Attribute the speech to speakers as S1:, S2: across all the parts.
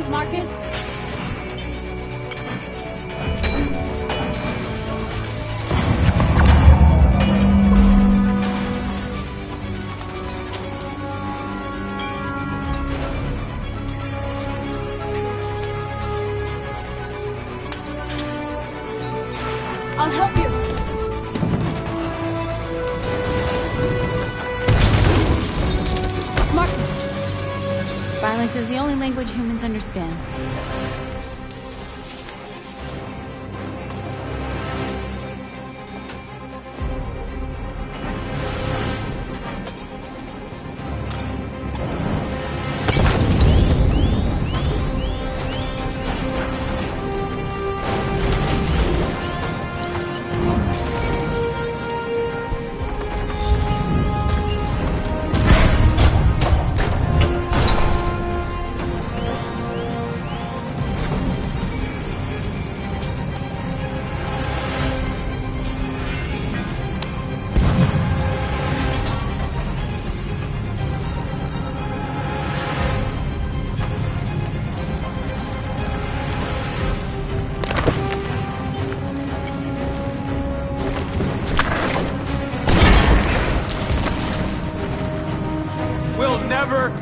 S1: humans, Marcus? I'll help you. Marcus. Violence is the only language humans understand.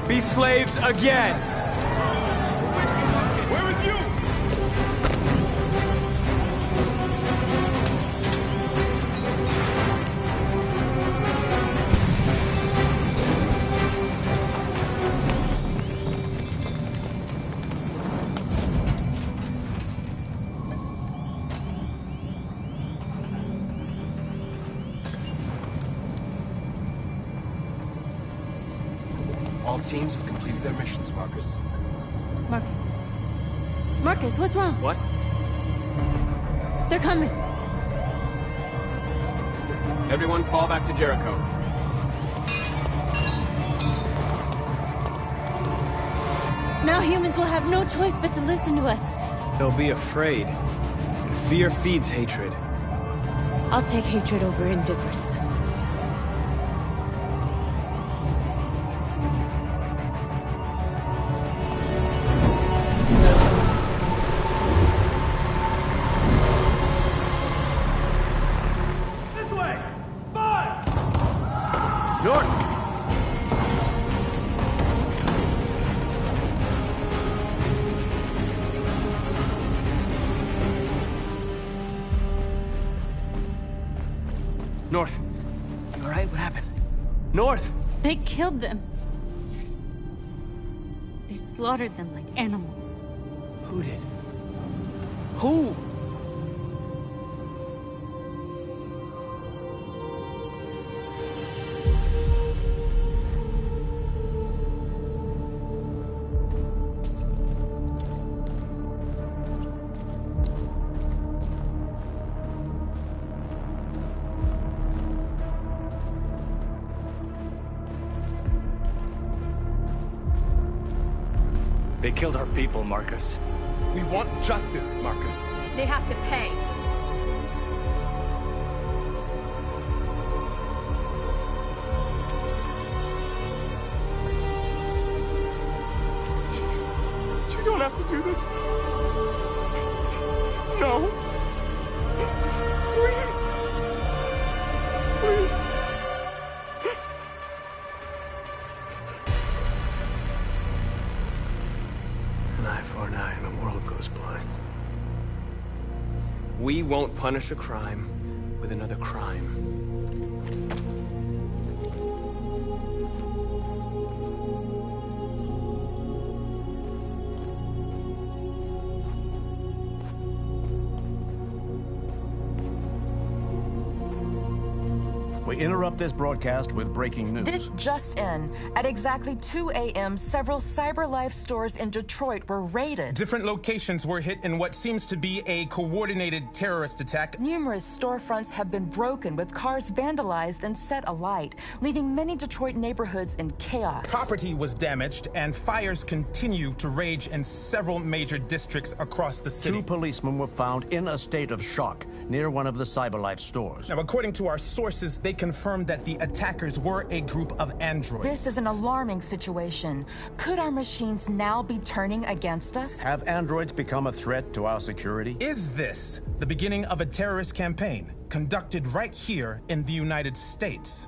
S2: Be slaves again!
S3: We're with you!
S2: All teams have completed their missions, Marcus.
S1: Marcus. Marcus, what's wrong?
S2: What?
S1: They're coming.
S2: Everyone fall back to Jericho.
S1: Now humans will have no choice but to listen to us.
S2: They'll be afraid. Fear feeds hatred.
S1: I'll take hatred over indifference.
S2: North. You alright? What happened? North!
S1: They killed them. They slaughtered them like animals.
S2: Who did? Who? They killed our people, Marcus.
S3: We want justice, Marcus.
S1: They have to pay.
S3: You don't have to do this. No. Please. Please.
S2: An eye for an eye and the world goes blind. We won't punish a crime with another crime.
S4: We interrupt this broadcast with breaking news.
S5: This just in. At exactly 2 a.m., several CyberLife stores in Detroit were raided.
S3: Different locations were hit in what seems to be a coordinated terrorist attack.
S5: Numerous storefronts have been broken, with cars vandalized and set alight, leaving many Detroit neighborhoods in chaos.
S3: Property was damaged, and fires continue to rage in several major districts across the city.
S4: 2 policemen were found in a state of shock near one of the CyberLife stores.
S3: Now, according to our sources, they confirmed that the attackers were a group of androids.
S5: This is an alarming situation. Could our machines now be turning against us?
S4: Have androids become a threat to our security?
S3: Is this the beginning of a terrorist campaign conducted right here in the United States?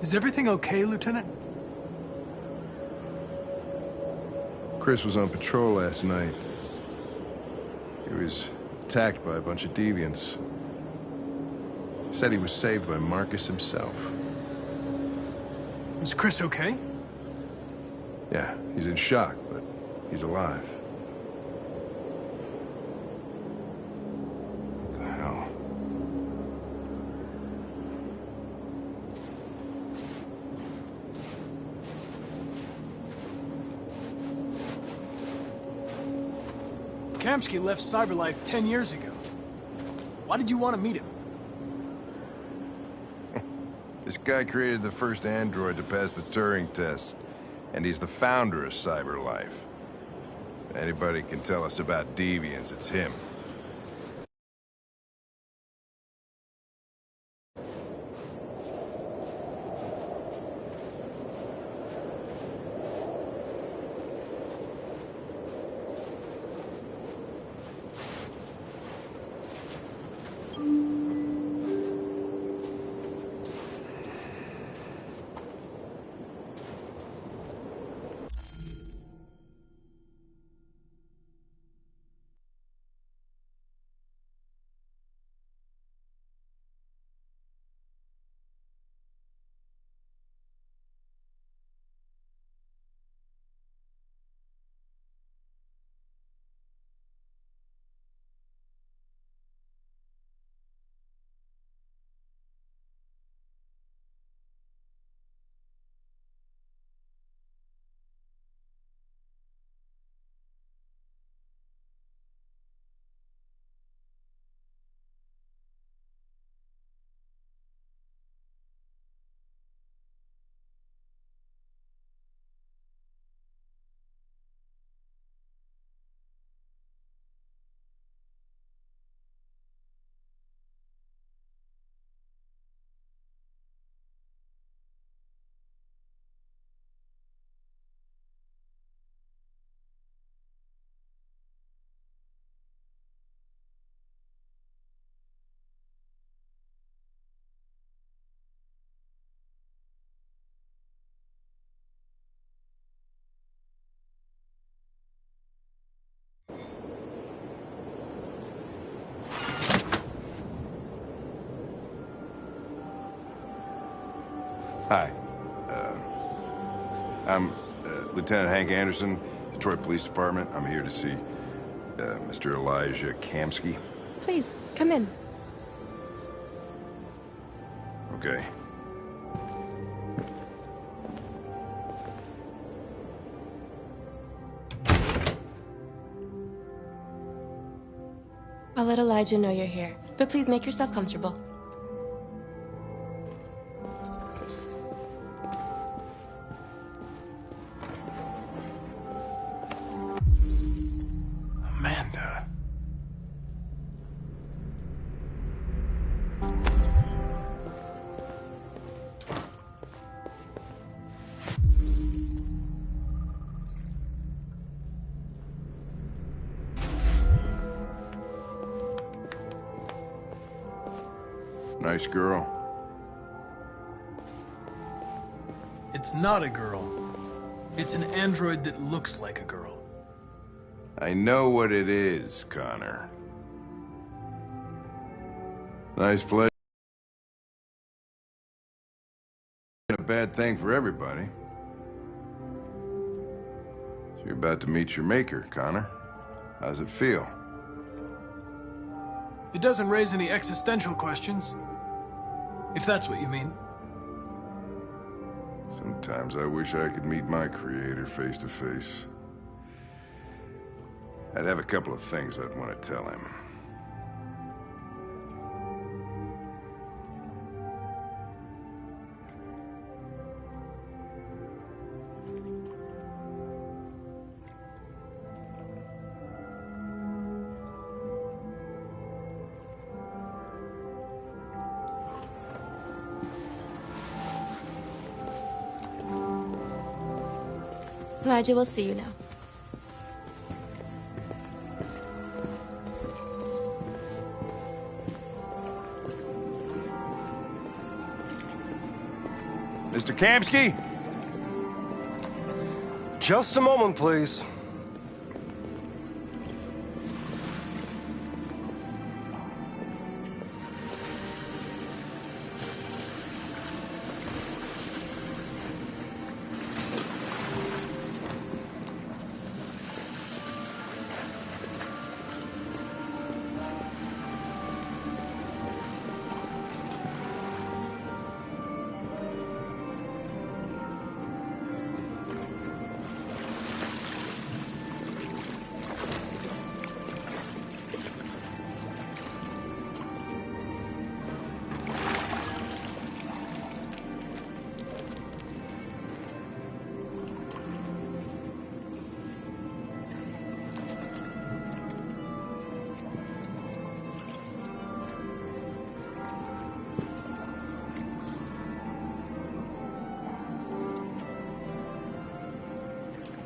S6: Is everything okay, Lieutenant?
S7: Chris was on patrol last night. He was attacked by a bunch of deviants. Said he was saved by Marcus himself.
S6: Is Chris okay?
S7: Yeah, he's in shock, but he's alive. What the hell?
S6: Kamsky left Cyberlife 10 years ago. Why did you want to meet him?
S7: This guy created the first android to pass the Turing test, and he's the founder of Cyberlife. If anybody can tell us about deviants, it's him. Hi. I'm Lieutenant Hank Anderson, Detroit Police Department. I'm here to see Mr. Elijah Kamsky.
S8: Please, come in.
S7: Okay.
S8: I'll let Elijah know you're here, but please make yourself comfortable.
S6: Amanda.
S7: Nice girl.
S6: It's not a girl. It's an android that looks like a girl.
S7: I know what it is, Connor. Nice place. a bad thing for everybody. So you're about to meet your maker, Connor. How's it feel?
S6: It doesn't raise any existential questions. If that's what you mean.
S7: Sometimes I wish I could meet my creator face to face. I'd have a couple of things I'd want to tell him.
S8: Elijah will see you now.
S7: Mr. Kamsky?
S9: Just a moment, please.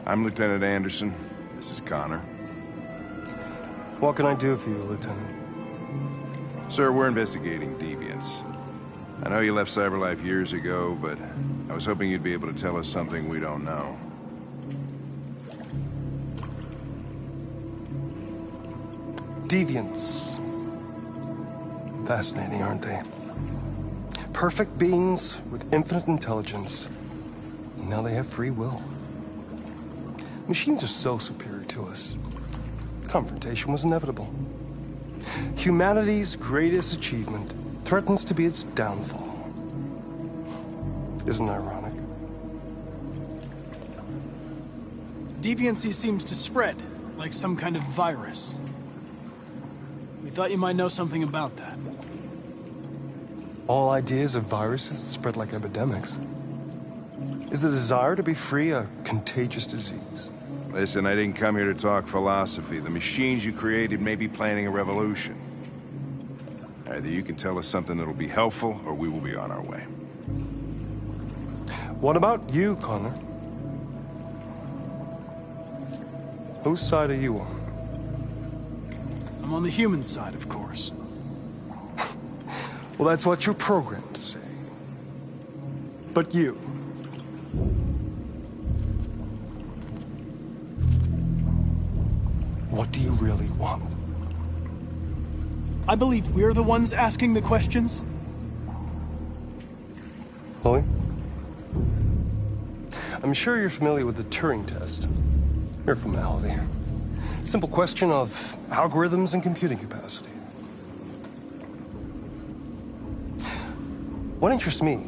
S7: I'm Lieutenant Anderson. This is Connor.
S9: What can I do for you, Lieutenant?
S7: Sir, we're investigating deviants. I know you left Cyberlife years ago, but I was hoping you'd be able to tell us something we don't know.
S9: Deviants. Fascinating, aren't they? Perfect beings with infinite intelligence. And now they have free will. Machines are so superior to us. Confrontation was inevitable. Humanity's greatest achievement threatens to be its downfall. Isn't it ironic?
S6: Deviancy seems to spread, like some kind of virus. We thought you might know something about that.
S9: All ideas of viruses that spread like epidemics. Is the desire to be free a contagious disease?
S7: Listen, I didn't come here to talk philosophy. The machines you created may be planning a revolution. Either you can tell us something that'll be helpful, or we will be on our way.
S9: What about you, Connor? Whose side are you on?
S6: I'm on the human side, of course.
S9: Well, that's what you're programmed to say. But you... what do you really want?
S6: I believe we're the ones asking the questions.
S9: Chloe? I'm sure you're familiar with the Turing test. Mere formality. Simple question of algorithms and computing capacity. What interests me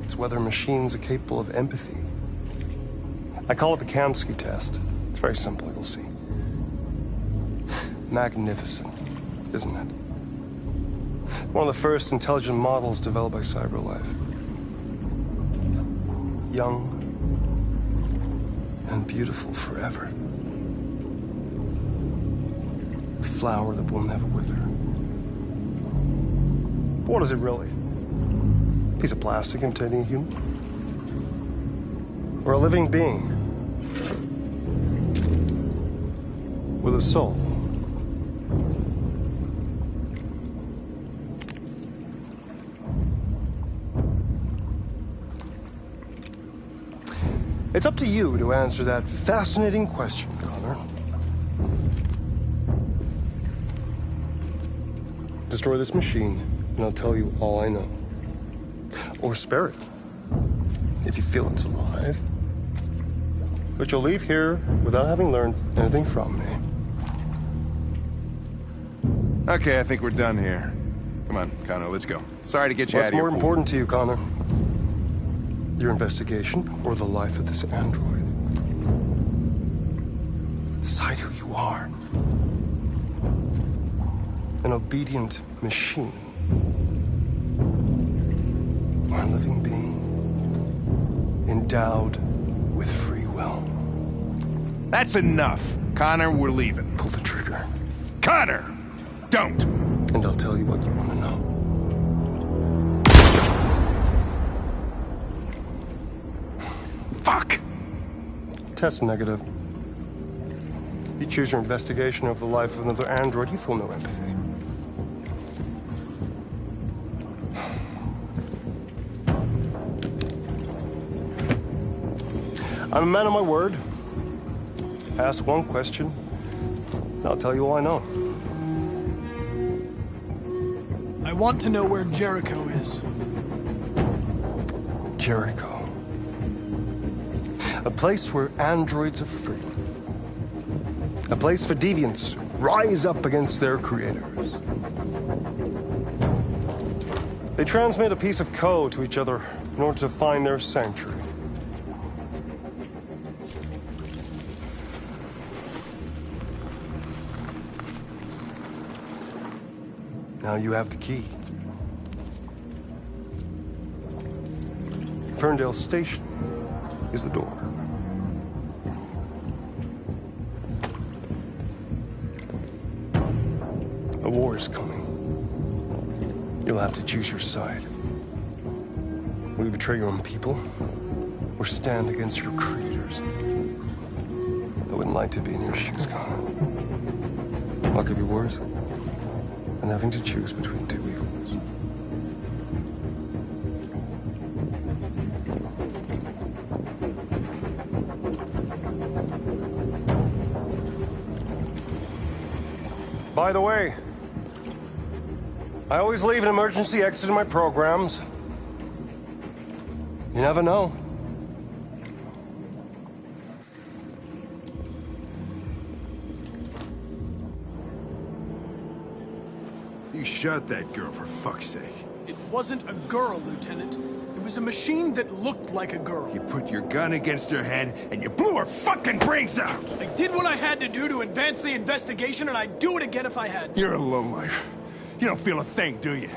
S9: is whether machines are capable of empathy. I call it the Kamsky test. It's very simple, you'll see. Magnificent, isn't it? One of the first intelligent models developed by Cyberlife. Young and beautiful forever. A flower that will never wither. But what is it really? A piece of plastic imitating a human? Or a living being? With a soul? It's up to you to answer that fascinating question, Connor. Destroy this machine, and I'll tell you all I know. Or spare it, if you feel it's alive. But you'll leave here without having learned anything from me.
S7: Okay, I think we're done here. Come on, Connor, let's go. Sorry to get you out
S9: What's
S7: of here.
S9: more important to you, Connor? Your investigation or the life of this android? Decide who you are. An obedient machine. Or a living being. Endowed with free will.
S7: That's enough. Connor, we're leaving.
S9: Pull the trigger.
S7: Connor! Don't!
S9: And I'll tell you what you want to know.
S7: Fuck!
S9: Test negative. You choose your investigation of the life of another android, you feel no empathy. I'm a man of my word. Ask one question, and I'll tell you all I know.
S6: I want to know where Jericho is.
S9: Jericho. A place where androids are free. A place for deviants who rise up against their creators. They transmit a piece of code to each other in order to find their sanctuary. Now you have the key. Ferndale Station is the door. A war is coming. You'll have to choose your side. Will you betray your own people, or stand against your creators? I wouldn't like to be in your shoes, Connor. What could be worse than having to choose between two evils? By the way, I always leave an emergency exit in my programs. You never know.
S7: You shot that girl, for fuck's sake.
S6: It wasn't a girl, Lieutenant. It was a machine that looked like a girl.
S7: You put your gun against her head, and you blew her fucking brains out!
S6: I did what I had to do to advance the investigation, and I'd do it again if I had to.
S7: You're a lowlife. You don't feel a thing, do you?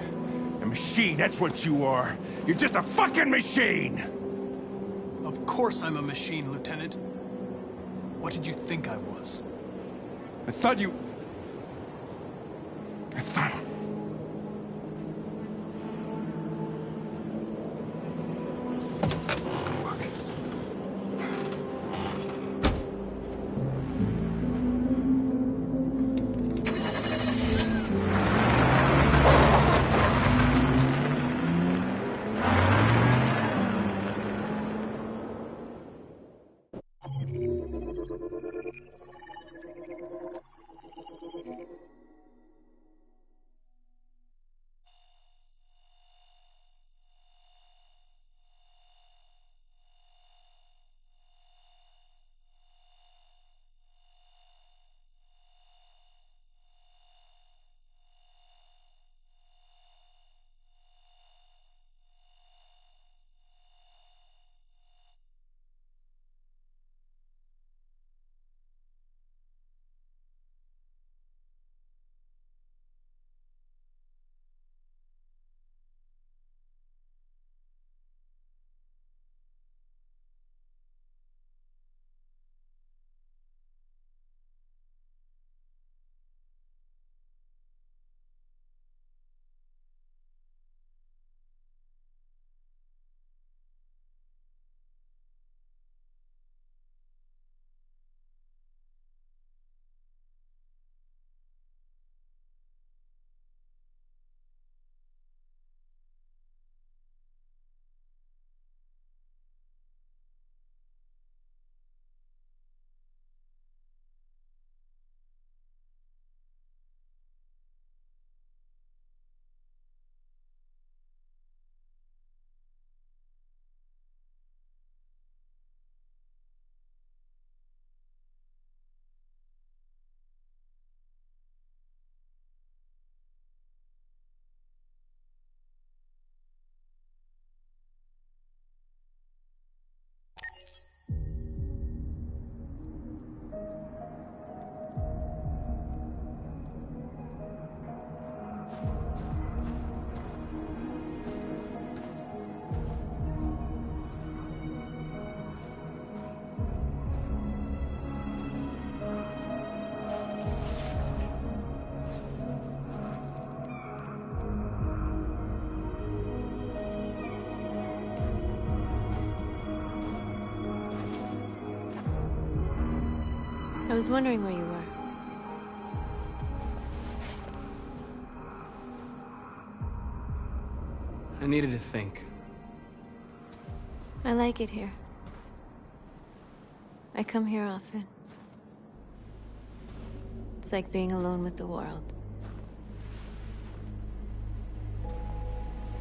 S7: A machine, that's what you are. You're just a fucking machine!
S6: Of course I'm a machine, Lieutenant. What did you think I was?
S7: I thought you... I thought...
S1: I was wondering where you were.
S10: I needed to think.
S1: I like it here. I come here often. It's like being alone with the world.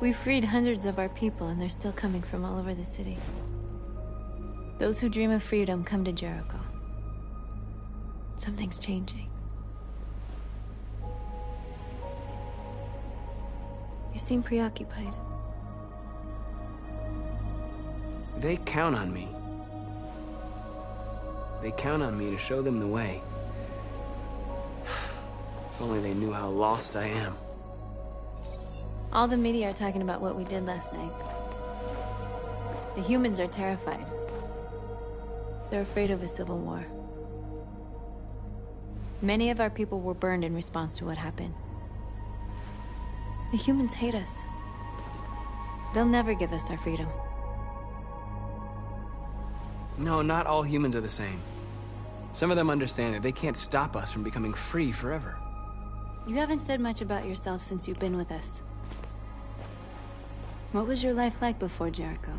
S1: We freed hundreds of our people, and they're still coming from all over the city. Those who dream of freedom come to Jericho. Something's changing. You seem preoccupied.
S10: They count on me. They count on me to show them the way. If only they knew how lost I am.
S1: All the media are talking about what we did last night. The humans are terrified. They're afraid of a civil war. Many of our people were burned in response to what happened. The humans hate us. They'll never give us our freedom.
S10: No, not all humans are the same. Some of them understand that they can't stop us from becoming free forever.
S1: You haven't said much about yourself since you've been with us. What was your life like before Jericho?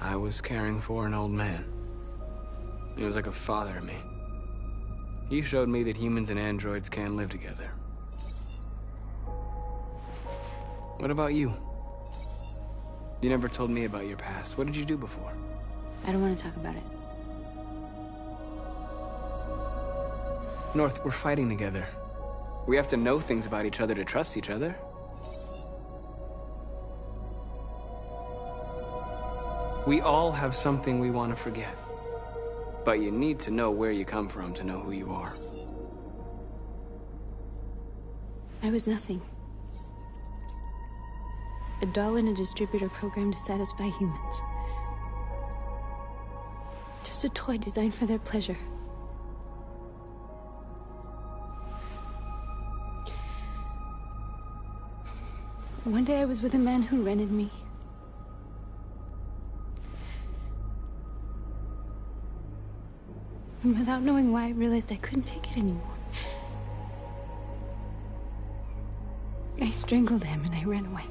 S10: I was caring for an old man. He was like a father to me. He showed me that humans and androids can live together. What about you? You never told me about your past. What did you do before?
S1: I don't want to talk about it.
S10: North, we're fighting together. We have to know things about each other to trust each other. We all have something we want to forget. But you need to know where you come from to know who you are.
S1: I was nothing. A doll in a distributor program to satisfy humans. Just a toy designed for their pleasure. One day I was with a man who rented me. And without knowing why, I realized I couldn't take it anymore. I strangled him and I ran away.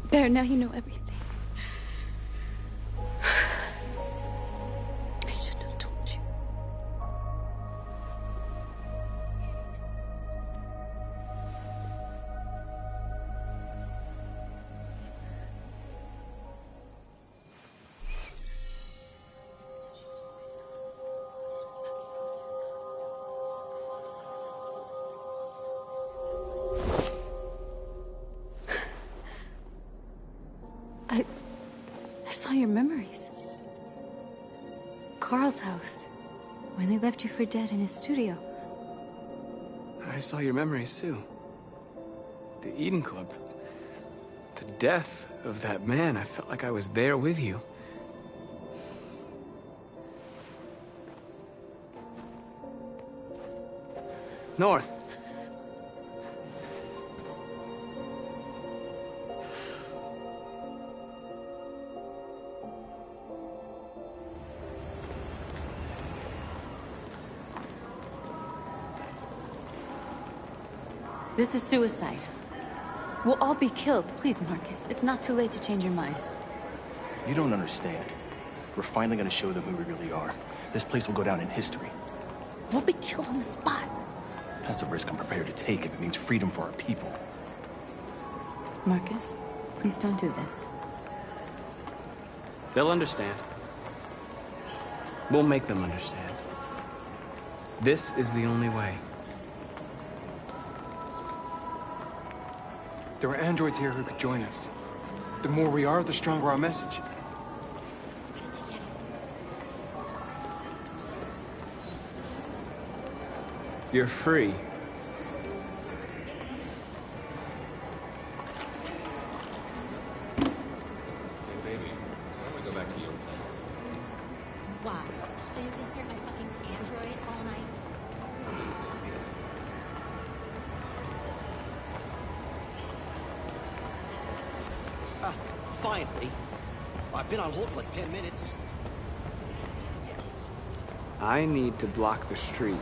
S1: There, now you know everything. I shouldn't have told you. I saw your memories. Carl's house, when they left you for dead in his studio.
S10: I saw your memories too. The Eden Club. The death of that man. I felt like I was there with you. North.
S1: This is suicide. We'll all be killed. Please, Marcus. It's not too late to change your mind.
S2: You don't understand. We're finally gonna show them who we really are. This place will go down in history.
S1: We'll be killed on the spot.
S2: That's the risk I'm prepared to take if it means freedom for our people.
S1: Marcus, please don't do this.
S10: They'll understand. We'll make them understand. This is the only way.
S9: There are androids here who could join us. The more we are, the stronger our message.
S10: You're free.
S8: Wow. So you can stare at my fucking android all night?
S11: finally. I've been on hold for like 10 minutes.
S10: I need to block the street.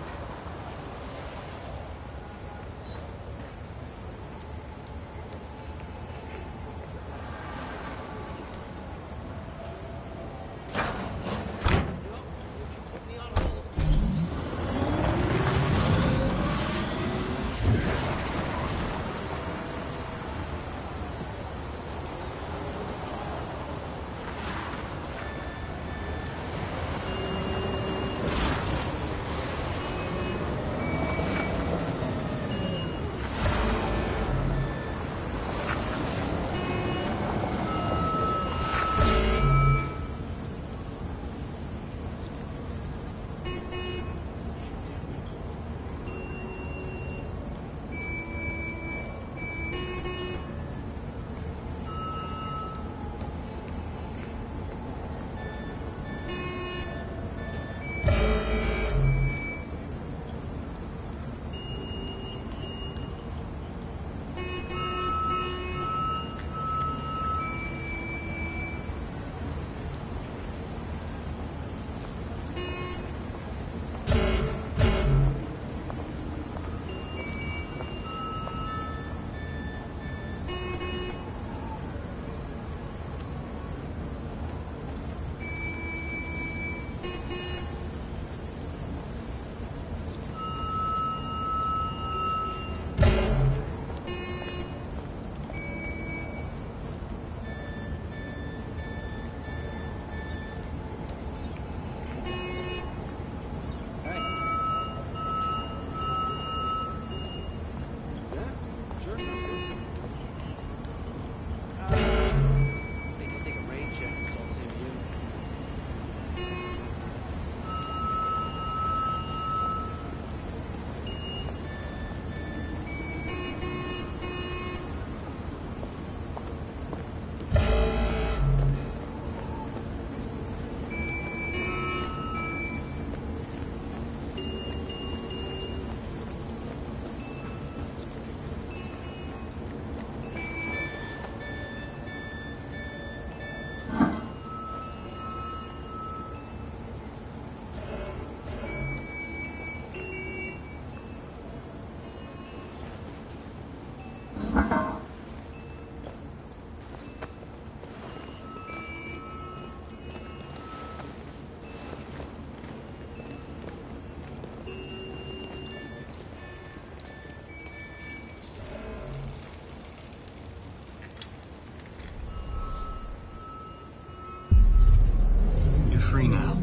S10: Free now.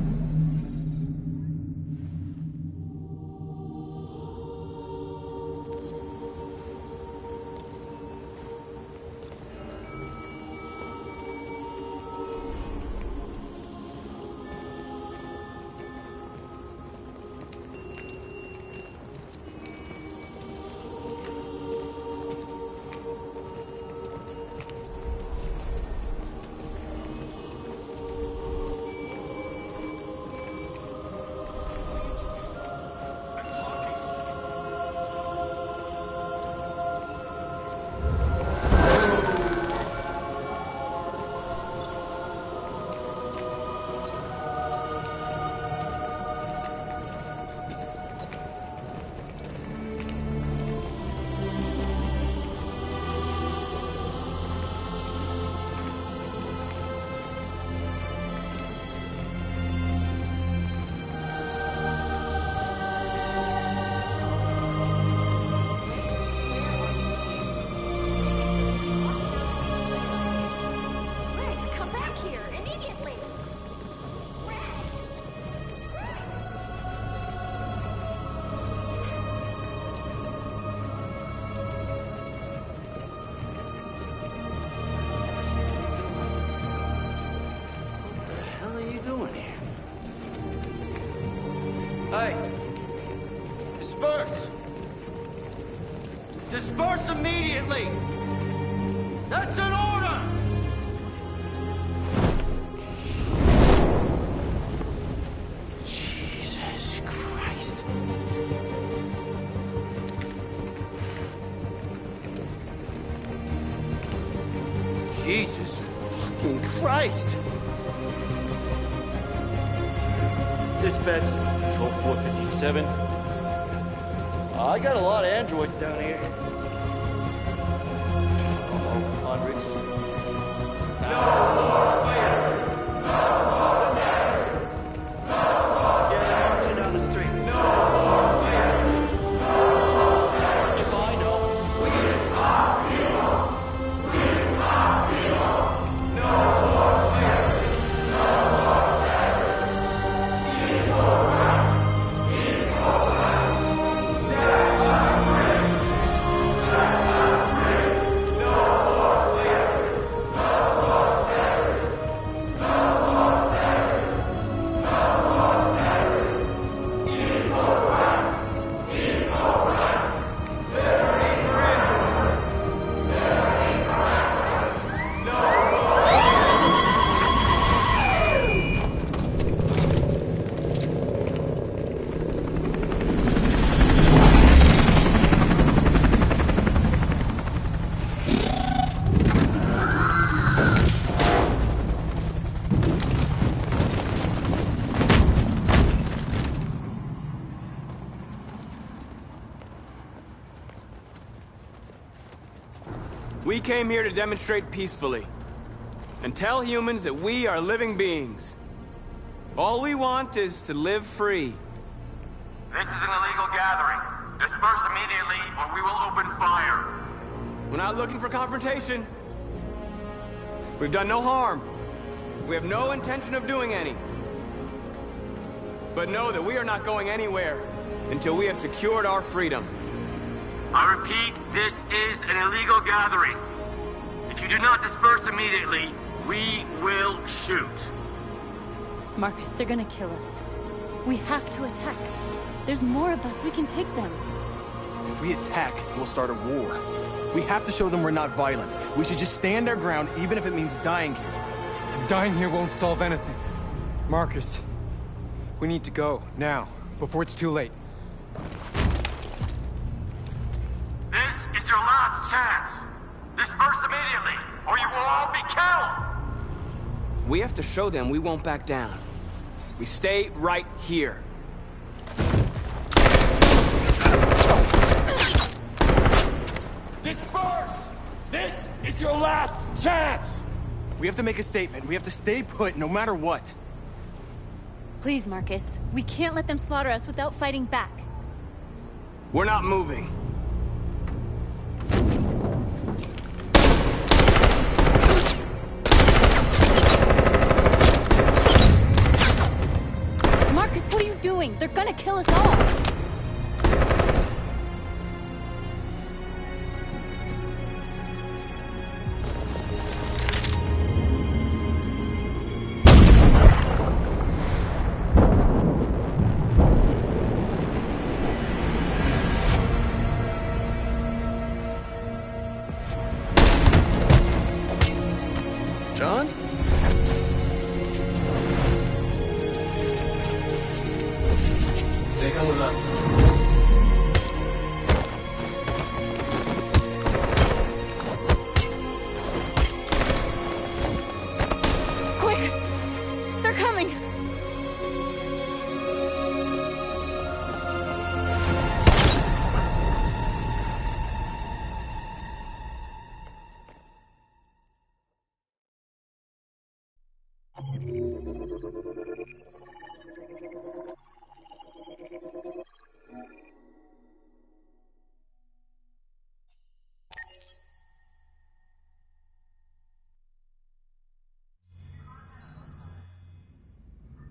S11: Hey! Disperse! Disperse immediately! That's an order! Jesus Christ. Jesus fucking Christ! Dispatch, this is Patrol 457. I got a lot of androids down here. I don't know, hundreds. No more slavery! No more slavery! No more slavery! Yeah, they're marching down the street. No more slavery! No more slavery! If I know, we are people! We are people! No more slavery! No more slavery! Equal rights! Equal rights! Set us free! Set us free! No more slavery! No more slavery! No more slavery! No more slavery! Equal rights! Equal rights! Liberty for androids! Liberty for androids! No more We came here to demonstrate peacefully and tell humans that we are living beings. All we want is to live free.
S12: This is an illegal gathering. Disperse immediately or we will open fire.
S10: We're not looking for confrontation. We've done no harm. We have no intention of doing any. But know that we are not going anywhere until we have secured our freedom.
S12: I repeat, this is an illegal gathering. If you do not disperse immediately, we will shoot.
S1: Marcus, they're gonna kill us. We have to attack. There's more of us. We can take them.
S2: If we attack, we'll start a war. We have to show them we're not violent. We should just stand our ground, even if it means dying here.
S13: And dying here won't solve anything. Marcus, we need to go, now, before it's too late.
S12: This is your last chance. Disperse immediately, or you will all be killed.
S10: We have to show them we won't back down. We stay right here.
S12: Disperse! This is your last chance!
S2: We have to make a statement. We have to stay put, no matter what.
S1: Please, Marcus. We can't let them slaughter us without fighting back.
S10: We're not moving.
S1: Marcus, what are you doing? They're gonna kill us all!
S2: John?
S10: They come with us.
S1: Quick! They're coming!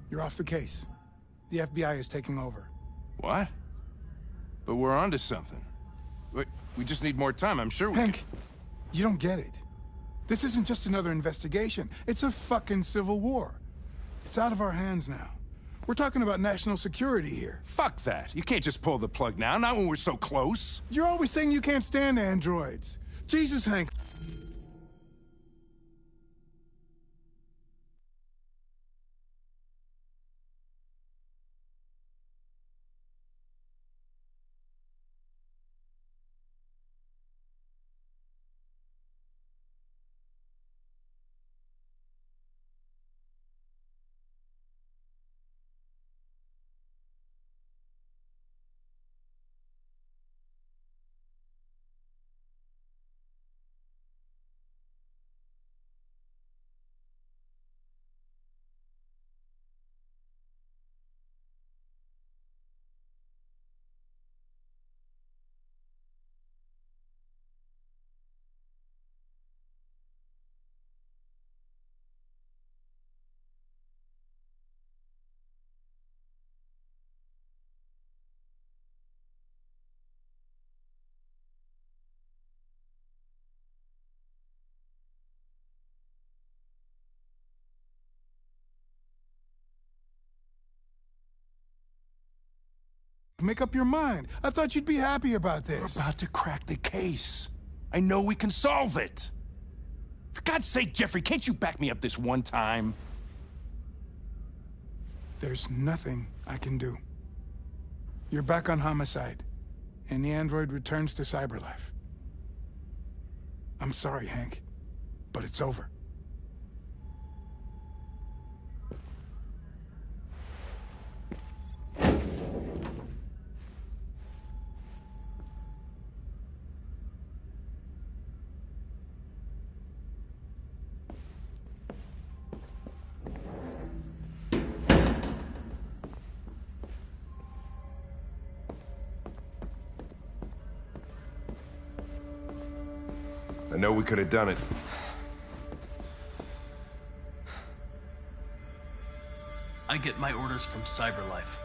S14: You're off the case. The FBI is taking over.
S7: What? But we're onto something. We just need more time, I'm sure we
S14: Hank, you don't get it. This isn't just another investigation. It's a fucking civil war. It's out of our hands now. We're talking about national security here.
S7: Fuck that. You can't just pull the plug now, not when we're so close.
S14: You're always saying you can't stand androids. Jesus, Hank. Make up your mind. I thought you'd be happy about this.
S4: We're about to crack the case. I know we can solve it. For God's sake, Jeffrey, can't you back me up this one time?
S14: There's nothing I can do. You're back on homicide, and the android returns to cyberlife. I'm sorry, Hank, but it's over.
S7: I know we could have done it.
S6: I get my orders from Cyberlife.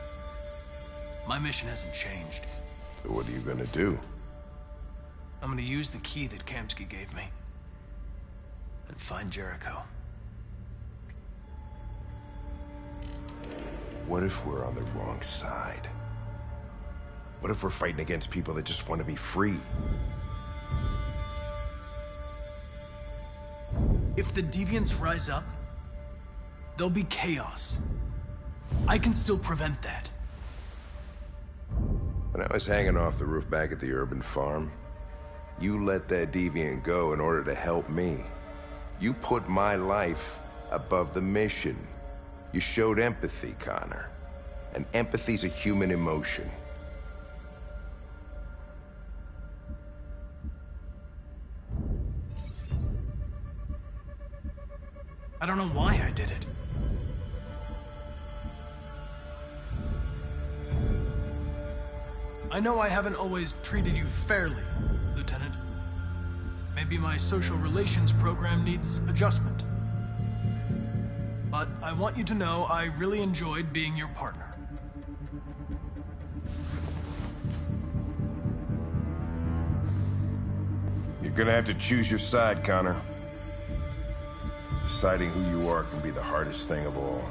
S6: My mission hasn't changed.
S7: So what are you gonna do?
S6: I'm gonna use the key that Kamsky gave me. And find Jericho.
S7: What if we're on the wrong side? What if we're fighting against people that just want to be free?
S6: If the deviants rise up, there'll be chaos. I can still prevent that.
S7: When I was hanging off the roof back at the urban farm, you let that deviant go in order to help me. You put my life above the mission. You showed empathy, Connor. And empathy's a human emotion.
S6: I don't know why I did it. I know I haven't always treated you fairly, Lieutenant. Maybe my social relations program needs adjustment. But I want you to know I really enjoyed being your partner.
S7: You're gonna have to choose your side, Connor. Deciding who you are can be the hardest thing of all.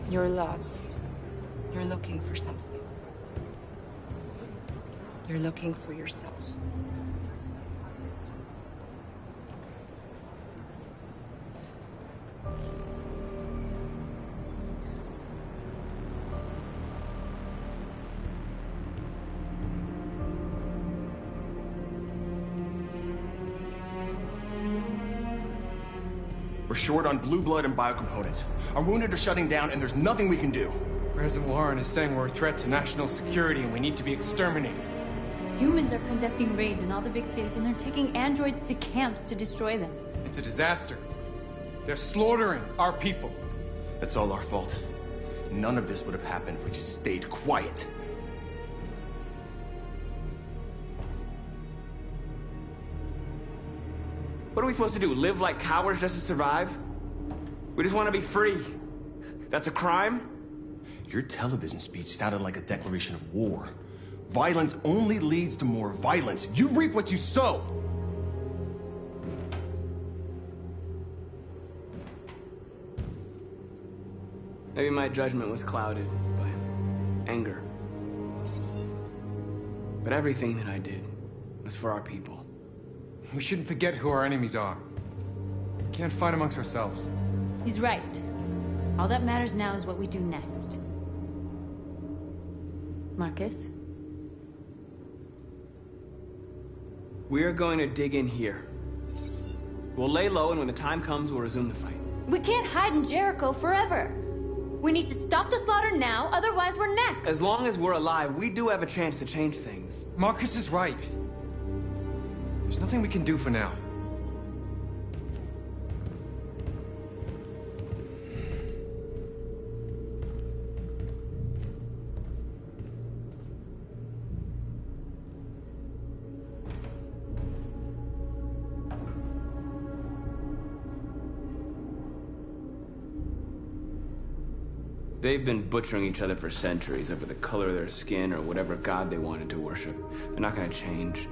S15: You're lost. You're looking for something. You're looking for yourself.
S2: We're short on blue blood and biocomponents. Our wounded are shutting down, and there's nothing we can do.
S13: President Warren is saying we're a threat to national security and we need to be exterminated.
S1: Humans are conducting raids in all the big cities, and they're taking androids to camps to destroy them.
S13: It's a disaster. They're slaughtering our people.
S2: That's all our fault. None of this would have happened if we just stayed quiet.
S10: What are we supposed to do? Live like cowards just to survive? We just want to be free. That's a crime?
S2: Your television speech sounded like a declaration of war. Violence only leads to more violence. You reap what you sow.
S10: Maybe my judgment was clouded by anger. But everything that I did was for our people.
S13: We shouldn't forget who our enemies are. We can't fight amongst ourselves.
S1: He's right. All that matters now is what we do next. Marcus?
S10: We're going to dig in here. We'll lay low, and when the time comes, we'll resume the fight.
S1: We can't hide in Jericho forever. We need to stop the slaughter now, otherwise we're next.
S10: As long as we're alive, we do have a chance to change things.
S13: Marcus is right. There's nothing we can do for now.
S10: They've been butchering each other for centuries over the color of their skin or whatever god they wanted to worship. They're not gonna change.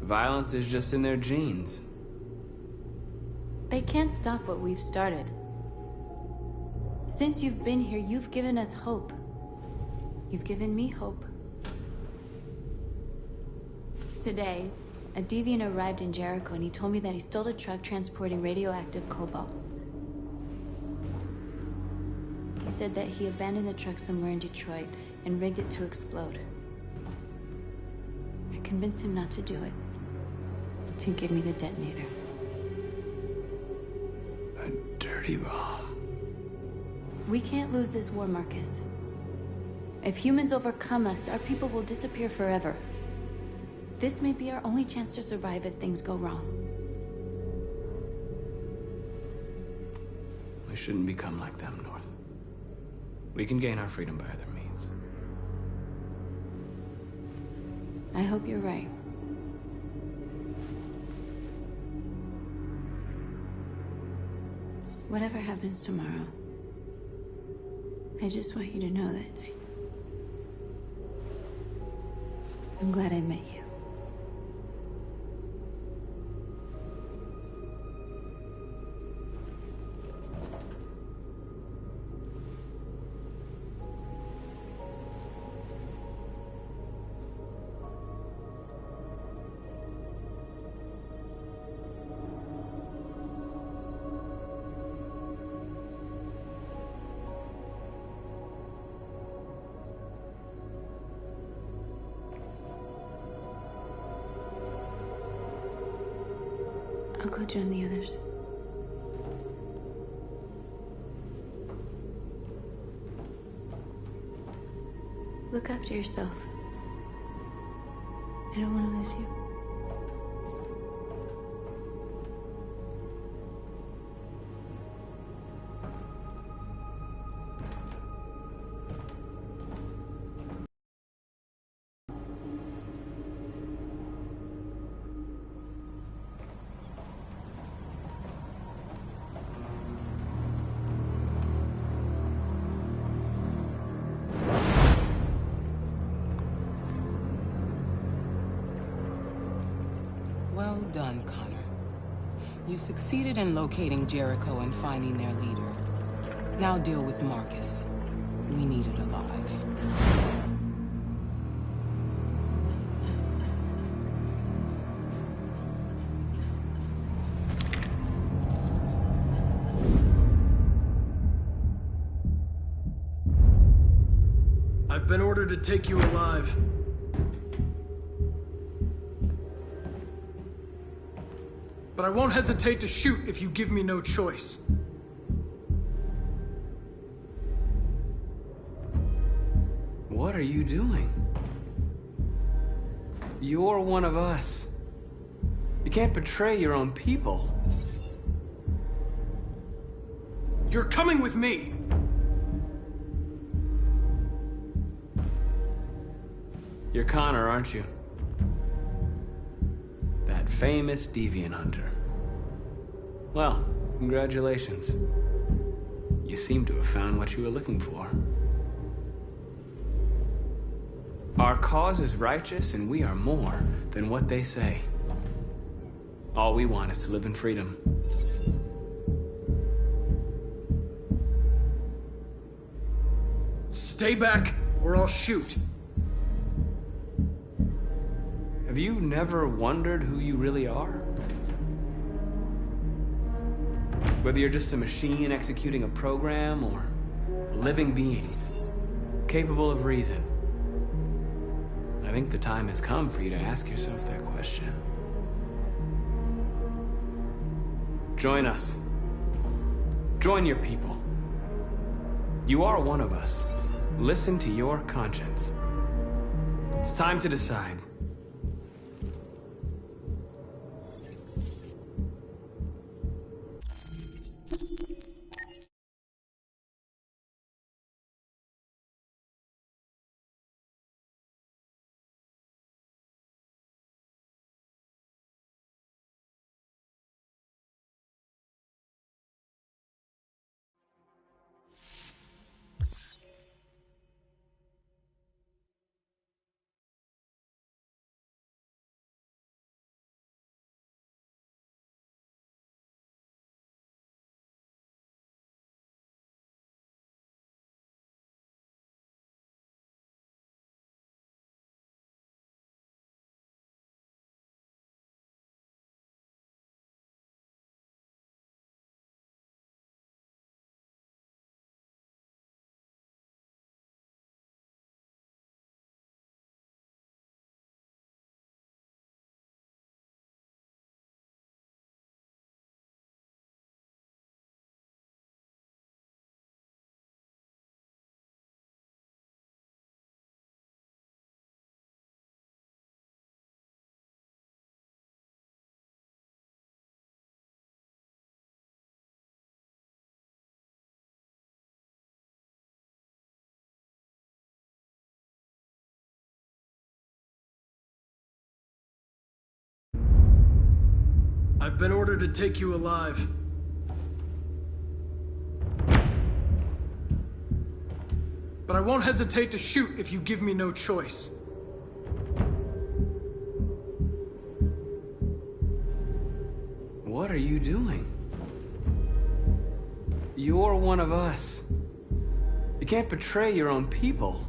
S10: Violence is just in their genes.
S1: They can't stop what we've started. Since you've been here, you've given us hope. You've given me hope. Today, a deviant arrived in Jericho and he told me that he stole a truck transporting radioactive cobalt. He said that he abandoned the truck somewhere in Detroit and rigged it to explode. I convinced him not to do it, to give me the detonator.
S10: A dirty bomb.
S1: We can't lose this war, Marcus. If humans overcome us, our people will disappear forever. This may be our only chance to survive if things go wrong.
S10: We shouldn't become like them, North. We can gain our freedom by other means.
S1: I hope you're right. Whatever happens tomorrow, I just want you to know that I'm glad I met you. I'll go join the others. Look after yourself. I don't want to lose you.
S16: Well done, Connor. You succeeded in locating Jericho and finding their leader. Now deal with Marcus. We need it alive.
S6: I've been ordered to take you alive. But I won't hesitate to shoot if you give me no choice.
S10: What are you doing? You're one of us. You can't betray your own people.
S6: You're coming with me!
S10: You're Connor, aren't you? That famous deviant hunter. Well, congratulations. You seem to have found what you were looking for. Our cause is righteous, and we are more than what they say. All we want is to live in freedom.
S6: Stay back, or I'll shoot.
S10: Have you never wondered who you really are? Whether you're just a machine executing a program, or a living being, capable of reason. I think the time has come for you to ask yourself that question. Join us. Join your people. You are one of us. Listen to your conscience. It's time to decide.
S6: I've been ordered to take you alive. But I won't hesitate to shoot if you give me no choice.
S10: What are you doing? You're one of us. You can't betray your own people.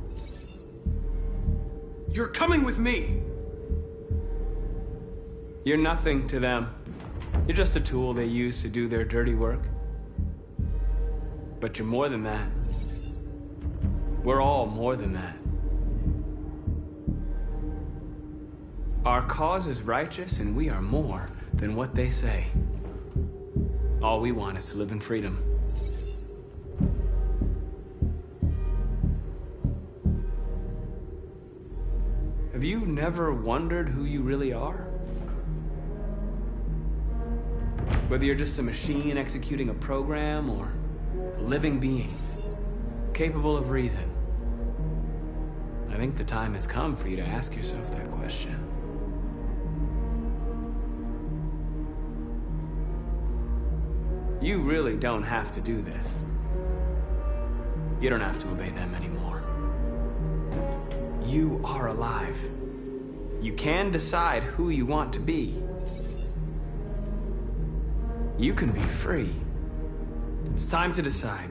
S6: You're coming with me!
S10: You're nothing to them. You're just a tool they use to do their dirty work. But you're more than that. We're all more than that. Our cause is righteous, and we are more than what they say. All we want is to live in freedom. Have you never wondered who you really are? Whether you're just a machine executing a program, or a living being, capable of reason. I think the time has come for you to ask yourself that question. You really don't have to do this. You don't have to obey them anymore. You are alive. You can decide who you want to be. You can be free. It's time to decide.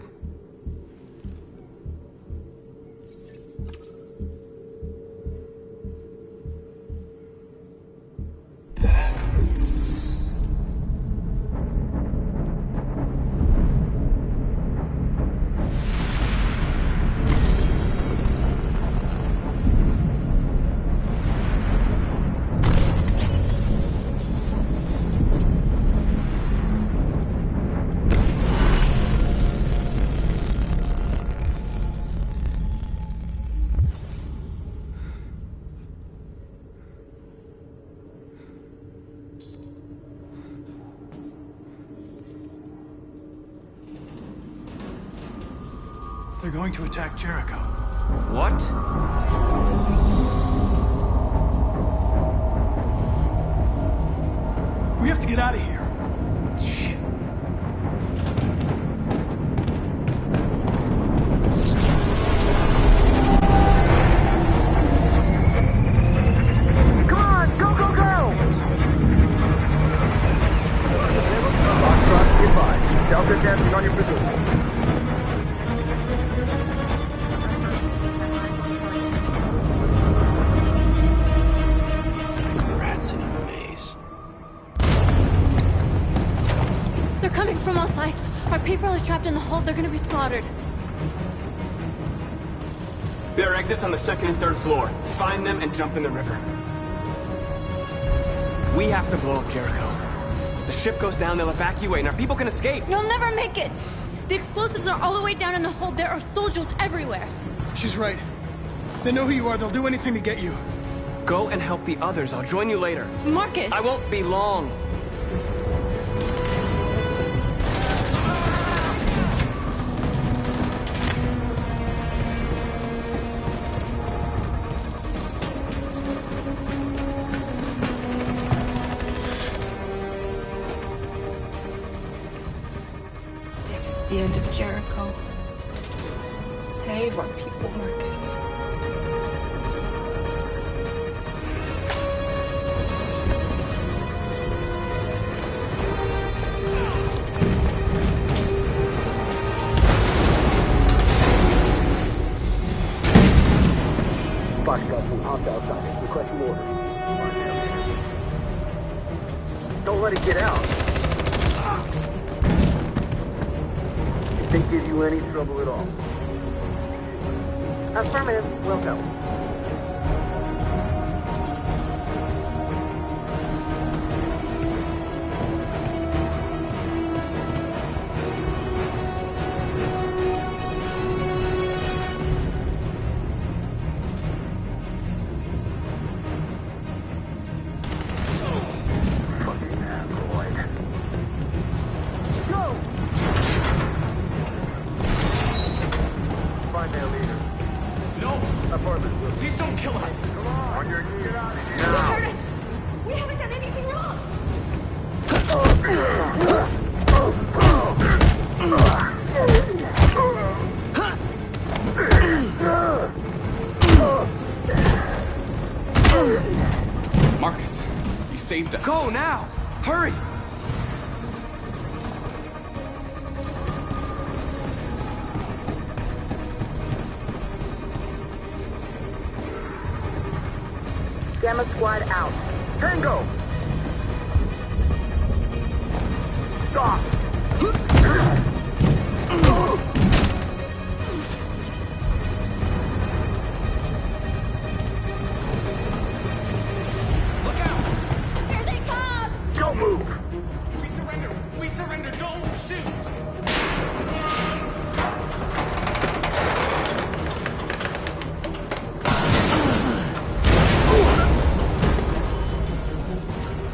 S6: They're going to attack Jericho.
S10: What?
S6: We have to get out of here.
S10: Shit.
S11: Come on, go, go, go! Foxtrot, goodbye. Delta dancing on your position.
S10: Rats in a maze.
S1: They're coming from all sides. Our people are trapped in the hold. They're gonna be slaughtered.
S10: There are exits on the 2nd and 3rd floor. Find them and jump in the river. We have to blow up Jericho. If the ship goes down, they'll evacuate and our people can escape.
S1: You'll never make it! The explosives are all the way down in the hold. There are soldiers everywhere.
S6: She's right. They know who you are. They'll do anything to get you.
S10: Go and help the others. I'll join you later.
S1: Marcus!
S10: I won't be long.
S15: This is the end of Jericho. Save our people, Marcus.
S11: Foxtrot will hop outside. Requesting orders. Don't let it get out. If they give you any trouble at all. Affirmative. Will go.
S10: Please don't kill us.
S11: Come on. On your knees.
S15: They hurt us. We haven't done anything wrong.
S10: Marcus, you saved us. Go now! Hurry!
S11: Gamma squad out. Tango! Stop!
S10: Look out!
S15: Here they come!
S11: Don't move!
S10: We surrender! We surrender! Don't shoot!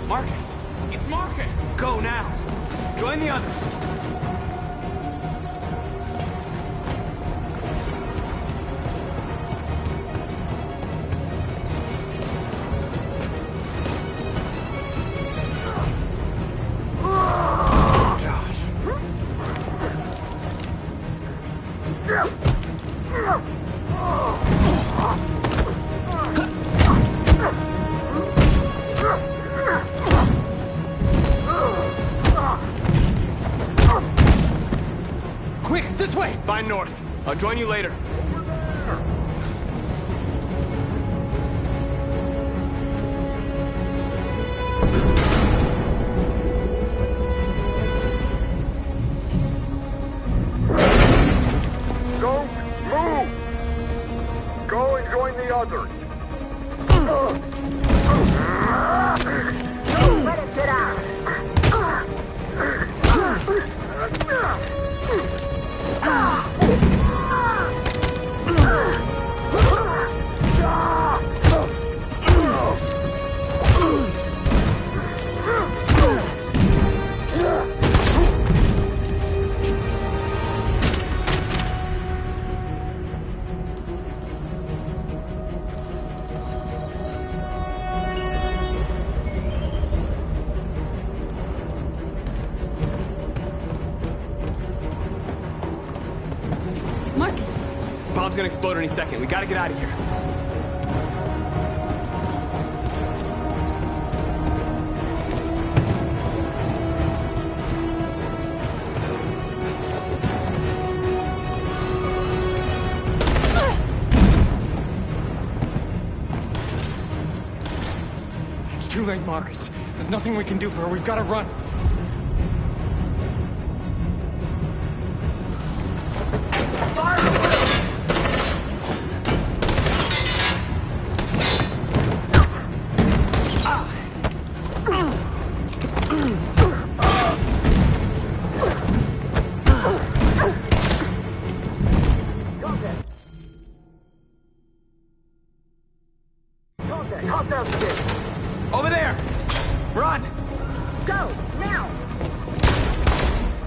S10: Marcus! It's Marcus! Go now! Join the others! Quick, this way! Find North. I'll join you later.
S11: Don't move! Go and join the others. Don't let it get out!
S10: bomb's gonna explode any second. We gotta get out of here.
S13: It's too late, Marcus. There's nothing we can do for her. We've got to run.
S10: Over there! Run!
S11: Go! Now!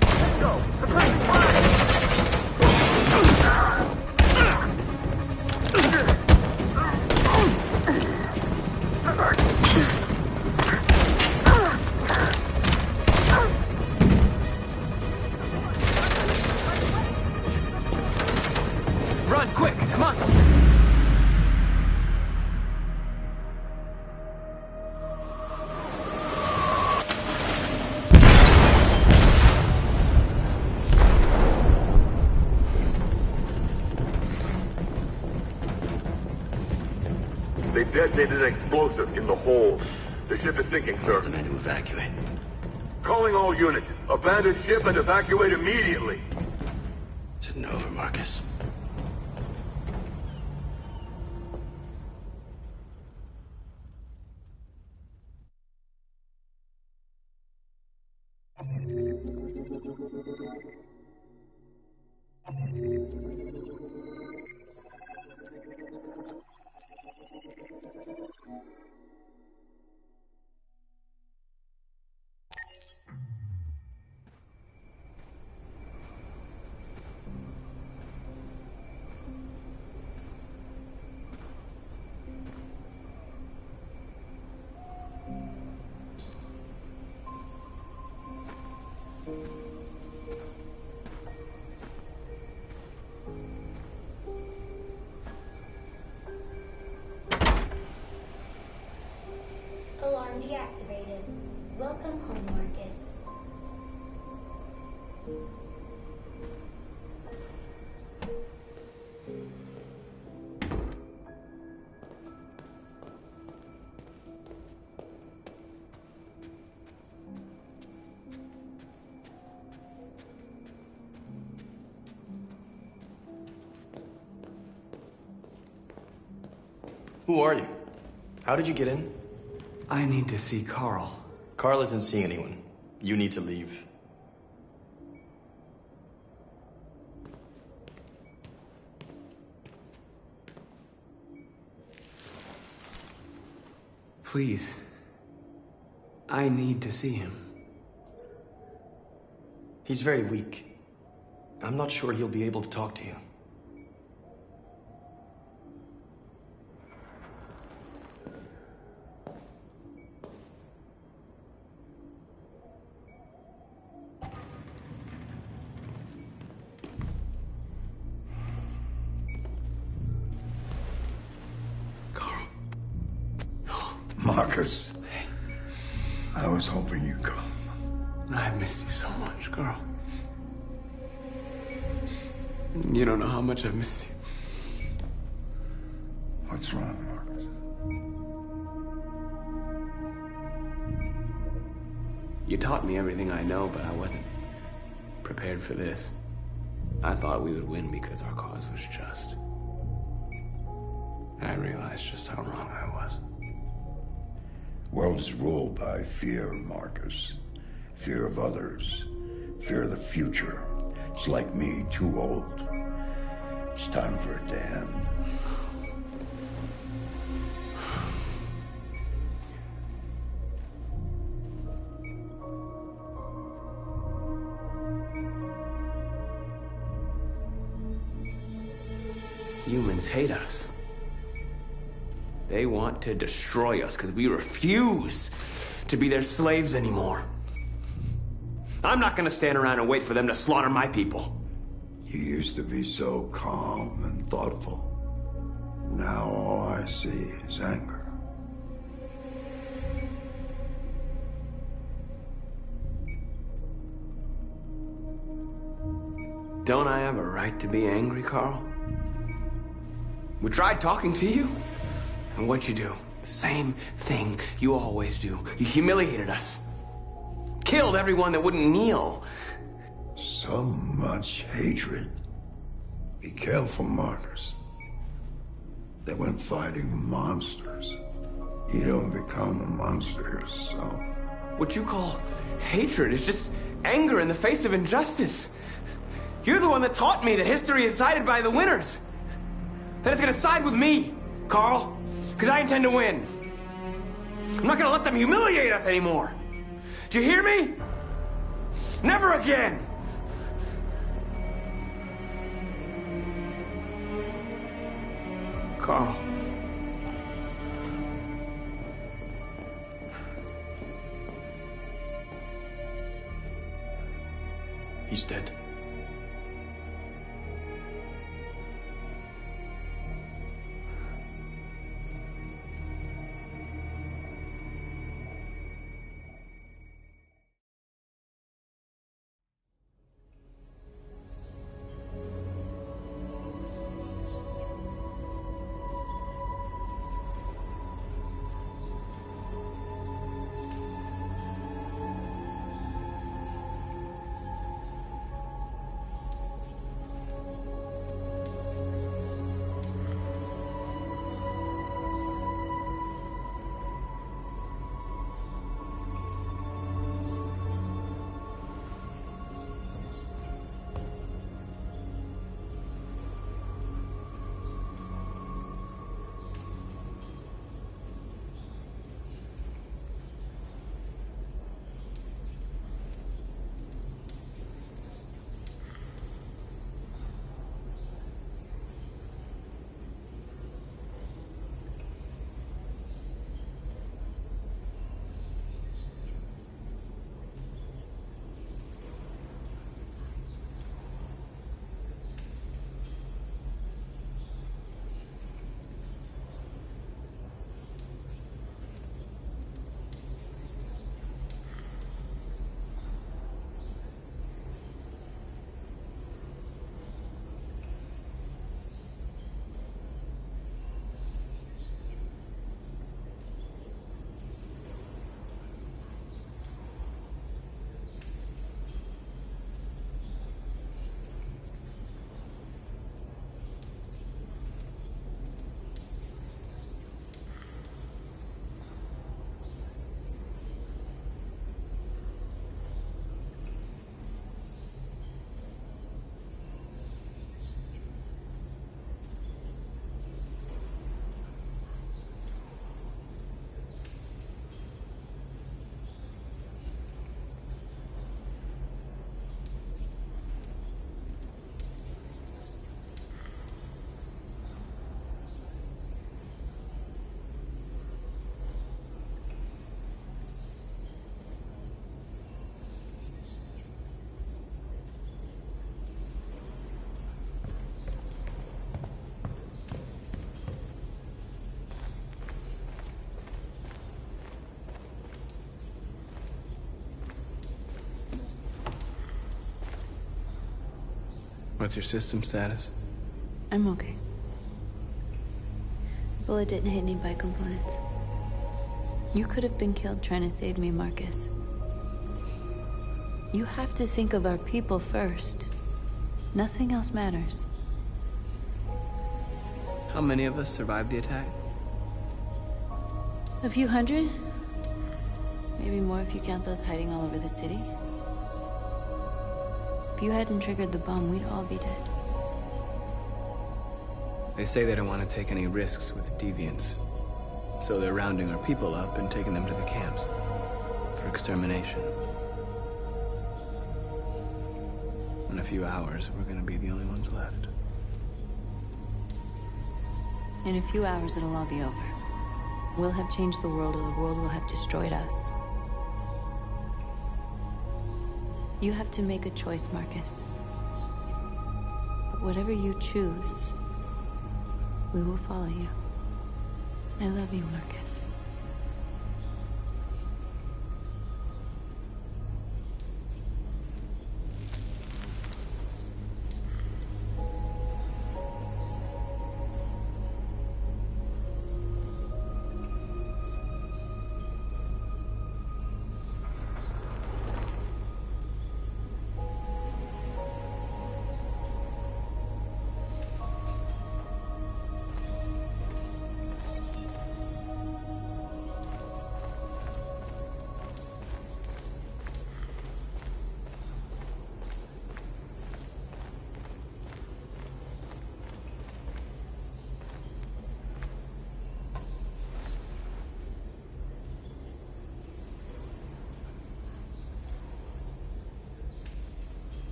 S11: Let's go! Suppressing fire!
S10: Run, quick! Come on!
S17: They detonated an explosive in the hold. The ship is sinking, sir.
S12: The men to evacuate.
S17: Calling all units. Abandon ship and evacuate immediately.
S12: Is it over, Marcus?
S18: Alarm deactivated. Welcome home, Marcus.
S19: Who are you? How did you get in?
S10: I need to see Carl.
S19: Carl isn't seeing anyone. You need to leave.
S10: Please. I need to see him.
S19: He's very weak. I'm not sure he'll be able to talk to you.
S14: Marcus, I was hoping you'd come.
S10: I've missed you so much, Carl. You don't know how much I've missed you.
S14: What's wrong, Marcus?
S10: You taught me everything I know, but I wasn't prepared for this. I thought we would win because our cause was just. I realized just how wrong I was.
S14: World is ruled by fear, Marcus. Fear of others. Fear of the future. It's like me, too old. It's time for a dam.
S10: Humans hate us. They want to destroy us because we refuse to be their slaves anymore. I'm not gonna stand around and wait for them to slaughter my people.
S14: You used to be so calm and thoughtful. Now all I see is anger.
S10: Don't I have a right to be angry, Carl? We tried talking to you, and what'd you do? The same thing you always do. You humiliated us. Killed everyone that wouldn't kneel.
S14: So much hatred. Be careful, Marcus. They went fighting monsters. You don't become a monster yourself.
S10: What you call hatred is just anger in the face of injustice. You're the one that taught me that history is sided by the winners. That it's gonna side with me, Carl, because I intend to win. I'm not gonna let them humiliate us anymore. Do you hear me? Never again! Carl.
S19: He's dead.
S10: What's your system status?
S1: I'm okay. Bullet didn't hit any bike components. You could have been killed trying to save me, Marcus. You have to think of our people first. Nothing else matters.
S10: How many of us survived the attack?
S1: A few hundred? Maybe more if you count those hiding all over the city. If you hadn't triggered the bomb, we'd all be dead.
S10: They say they don't want to take any risks with deviants. So they're rounding our people up and taking them to the camps for extermination. In a few hours, we're gonna be the only ones left.
S1: In a few hours, it'll all be over. We'll have changed the world, or the world will have destroyed us. You have to make a choice, Marcus. whatever you choose, we will follow you. I love you, Marcus.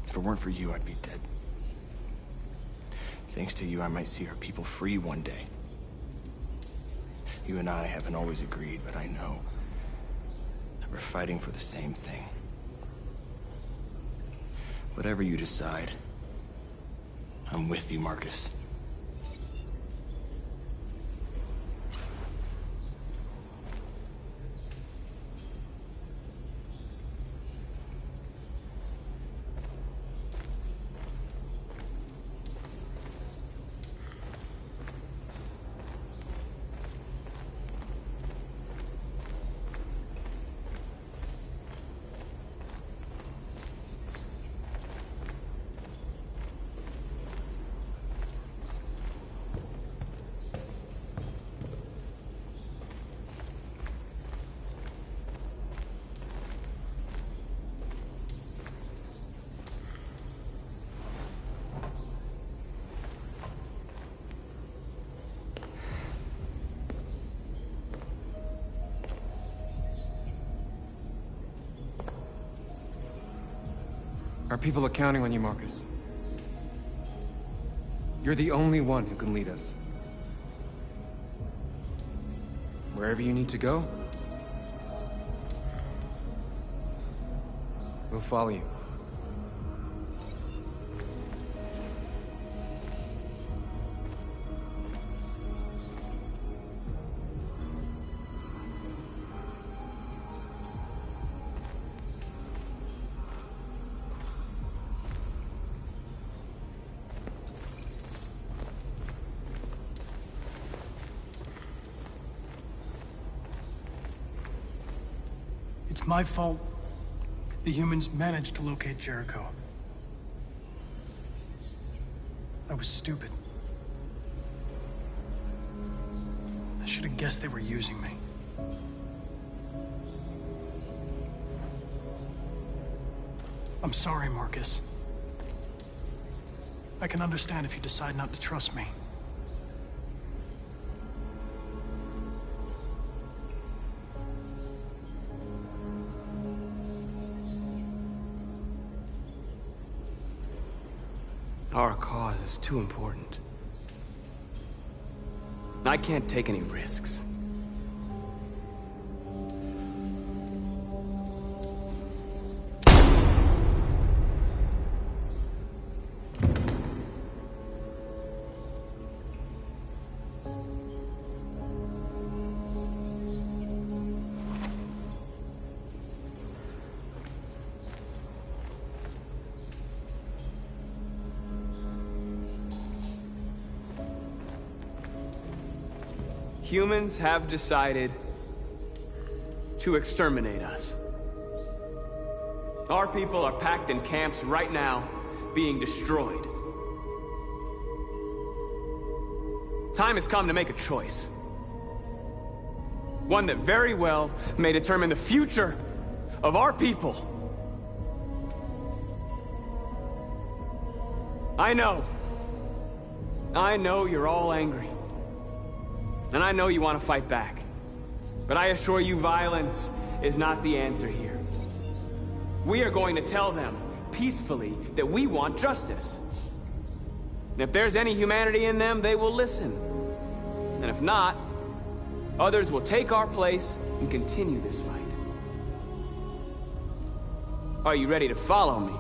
S2: If it weren't for you, I'd be dead. Thanks to you, I might see our people free one day. You and I haven't always agreed, but I know that we're fighting for the same thing. Whatever you decide, I'm with you, Marcus.
S13: Our people are counting on you, Marcus. You're the only one who can lead us. Wherever you need to go, we'll follow you.
S6: It's my fault the humans managed to locate Jericho. I was stupid. I should have guessed they were using me. I'm sorry, Marcus. I can understand if you decide not to trust me.
S10: Our cause is too important. I can't take any risks. Humans have decided to exterminate us. Our people are packed in camps right now, being destroyed. Time has come to make a choice. One that very well may determine the future of our people. I know you're all angry. And I know you want to fight back. But I assure you, violence is not the answer here. We are going to tell them, peacefully, that we want justice. And if there's any humanity in them, they will listen. And if not, others will take our place and continue this fight. Are you ready to follow me?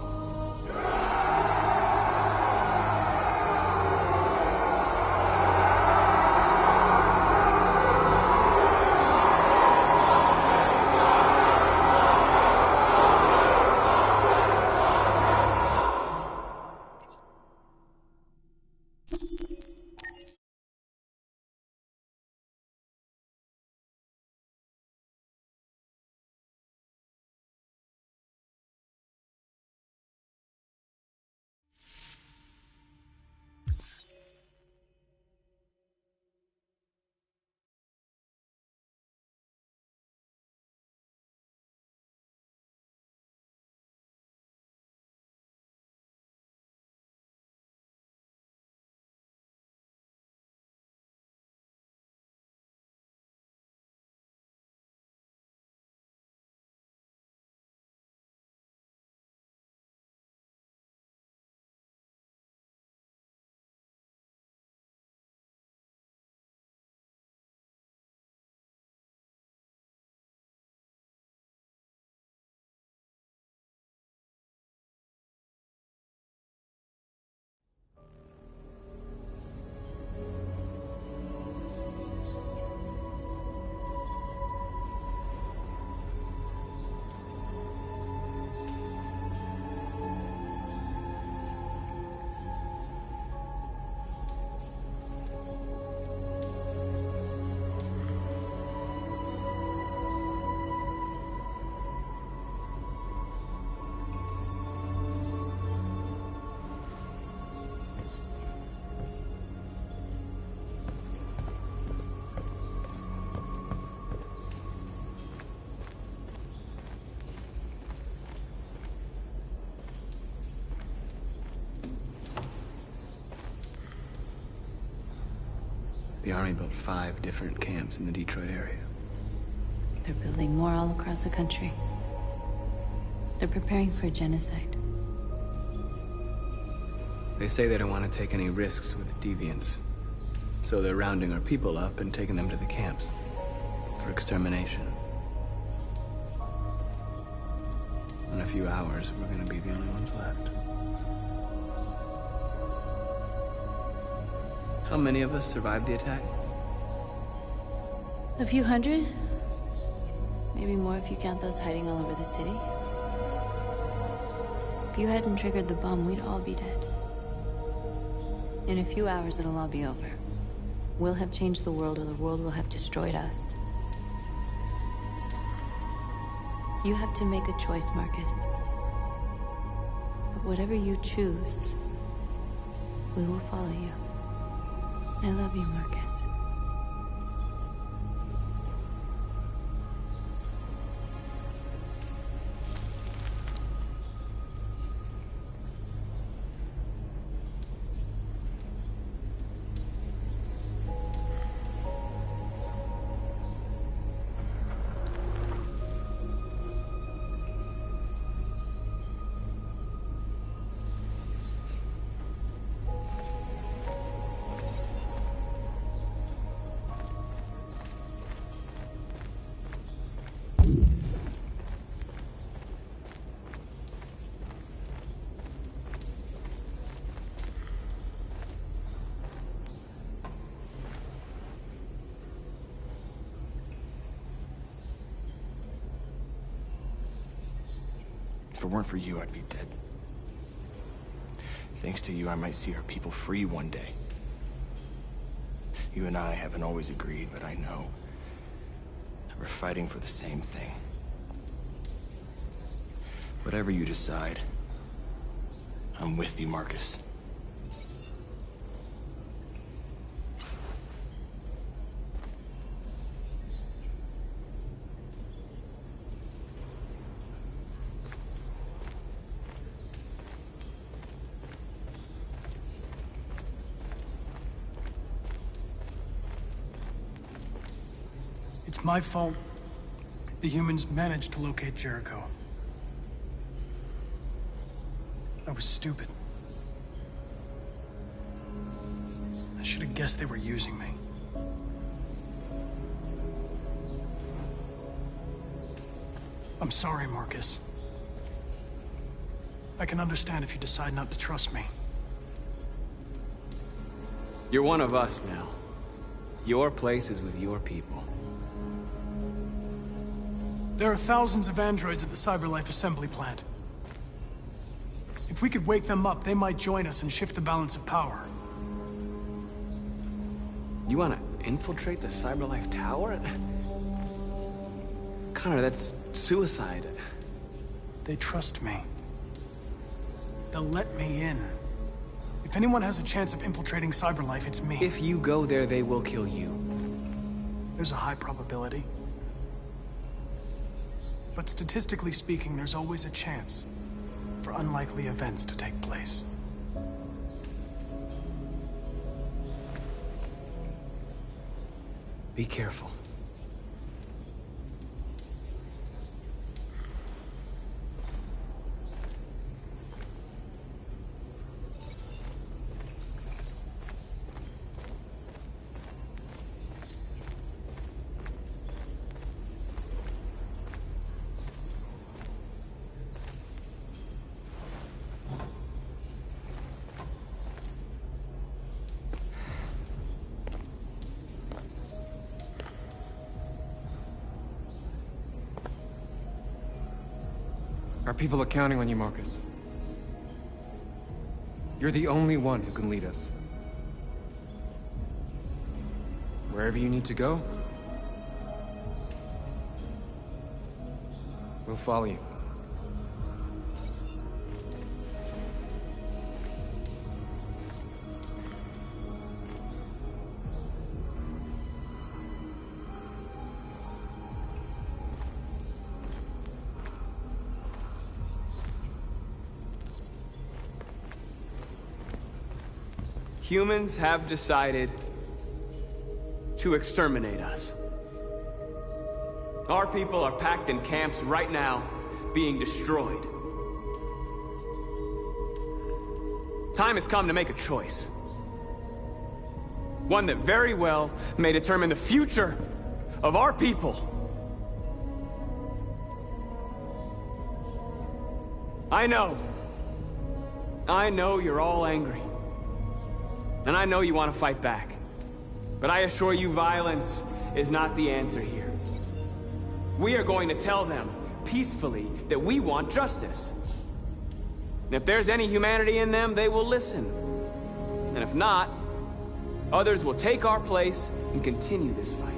S10: The Army built 5 different camps in the Detroit area.
S1: They're building more all across the country. They're preparing for genocide.
S10: They say they don't want to take any risks with deviants. So they're rounding our people up and taking them to the camps for extermination. In a few hours, we're gonna be the only ones left. How many of us survived the attack?
S1: A few hundred? Maybe more if you count those hiding all over the city. If you hadn't triggered the bomb, we'd all be dead. In a few hours, it'll all be over. We'll have changed the world, or the world will have destroyed us. You have to make a choice, Marcus. But whatever you choose, we will follow you. I love you, Marcus.
S2: If it weren't for you, I'd be dead. Thanks to you, I might see our people free one day. You and I haven't always agreed, but I know we're fighting for the same thing. Whatever you decide, I'm with you, Marcus.
S6: It's my fault the humans managed to locate Jericho. I was stupid. I should have guessed they were using me. I'm sorry, Marcus. I can understand if you decide not to trust me.
S10: You're one of us now. Your place is with your people.
S6: There are thousands of androids at the CyberLife assembly plant. If we could wake them up, they might join us and shift the balance of power.
S10: You want to infiltrate the CyberLife tower? Connor, that's suicide.
S6: They trust me. They'll let me in. If anyone has a chance of infiltrating CyberLife, it's me.
S10: If you go there, they will kill you.
S6: There's a high probability. But statistically speaking, there's always a chance for unlikely events to take place.
S10: Be careful.
S13: Our people are counting on you, Marcus. You're the only one who can lead us. Wherever you need to go, we'll follow you.
S10: Humans have decided to exterminate us. Our people are packed in camps right now, being destroyed. Time has come to make a choice. One that very well may determine the future of our people. I know you're all angry. And I know you want to fight back. But I assure you, violence is not the answer here. We are going to tell them, peacefully, that we want justice. And if there's any humanity in them, they will listen. And if not, others will take our place and continue this fight.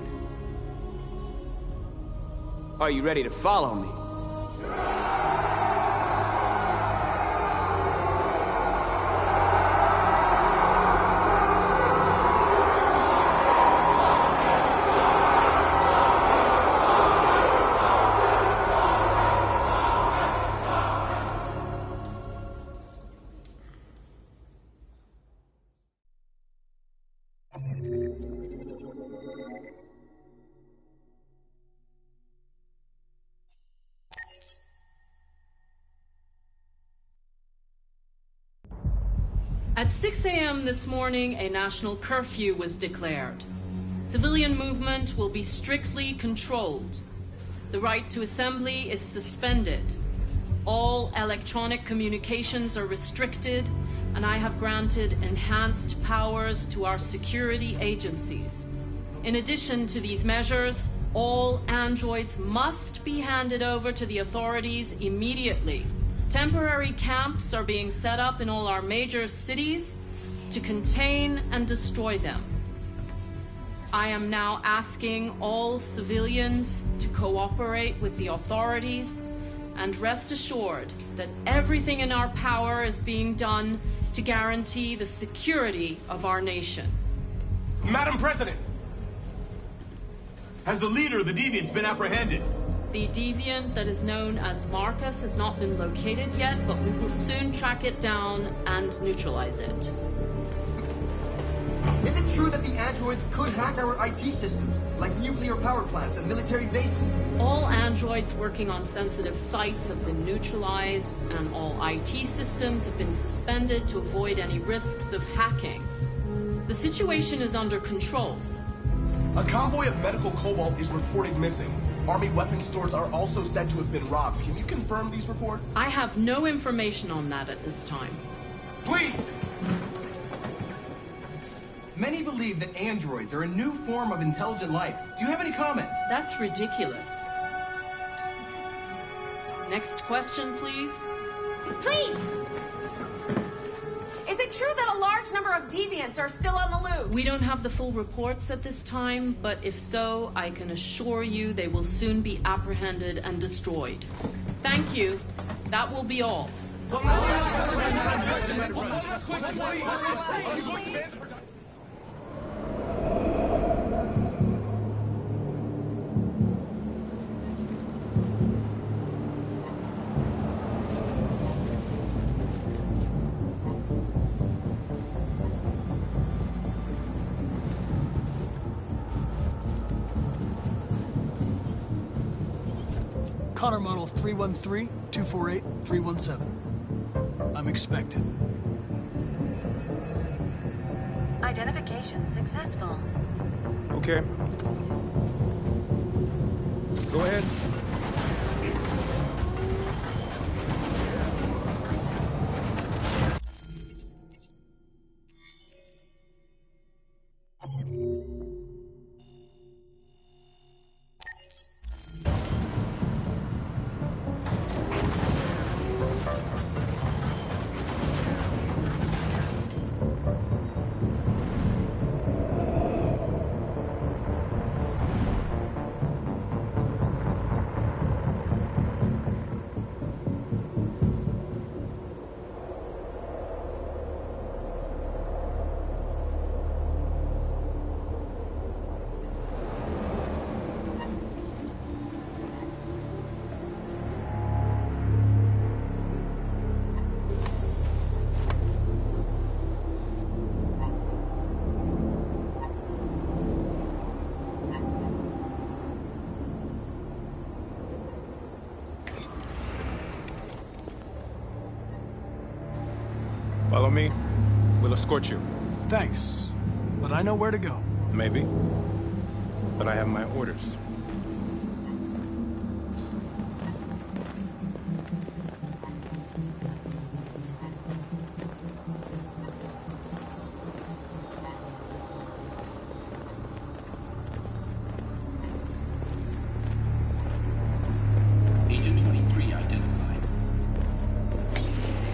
S10: Are you ready to follow me?
S20: At 6 a.m. this morning, a national curfew was declared. Civilian movement will be strictly controlled. The right to assembly is suspended. All electronic communications are restricted, and I have granted enhanced powers to our security agencies. In addition to these measures, all androids must be handed over to the authorities immediately. Temporary camps are being set up in all our major cities to contain and destroy them. I am now asking all civilians to cooperate with the authorities and rest assured that everything in our power is being done to guarantee the security of our nation.
S4: Madam President! Has the leader of the Deviants been apprehended?
S20: The deviant that is known as Marcus has not been located yet, but we will soon track it down and neutralize it.
S11: Is it true that the androids could hack our IT systems, like nuclear power plants and military bases?
S20: All androids working on sensitive sites have been neutralized, and all IT systems have been suspended to avoid any risks of hacking. The situation is under control.
S2: A convoy of medical cobalt is reported missing. Army weapon stores are also said to have been robbed. Can you confirm these reports?
S20: I have no information on that at this time.
S2: Please! Many believe that androids are a new form of intelligent life. Do you have any comment?
S20: That's ridiculous. Next question, please.
S21: Please! Is it true that a large number of deviants are still on the loose?
S20: We don't have the full reports at this time, but if so, I can assure you they will soon be apprehended and destroyed. Thank you. That will be all.
S6: Connor model 313-248-317. I'm expected.
S22: Identification successful.
S13: Okay. Go ahead.
S3: Follow me. We'll escort you.
S6: Thanks, but I know where to go.
S3: Maybe. But I have my orders.
S5: Agent 23 identified.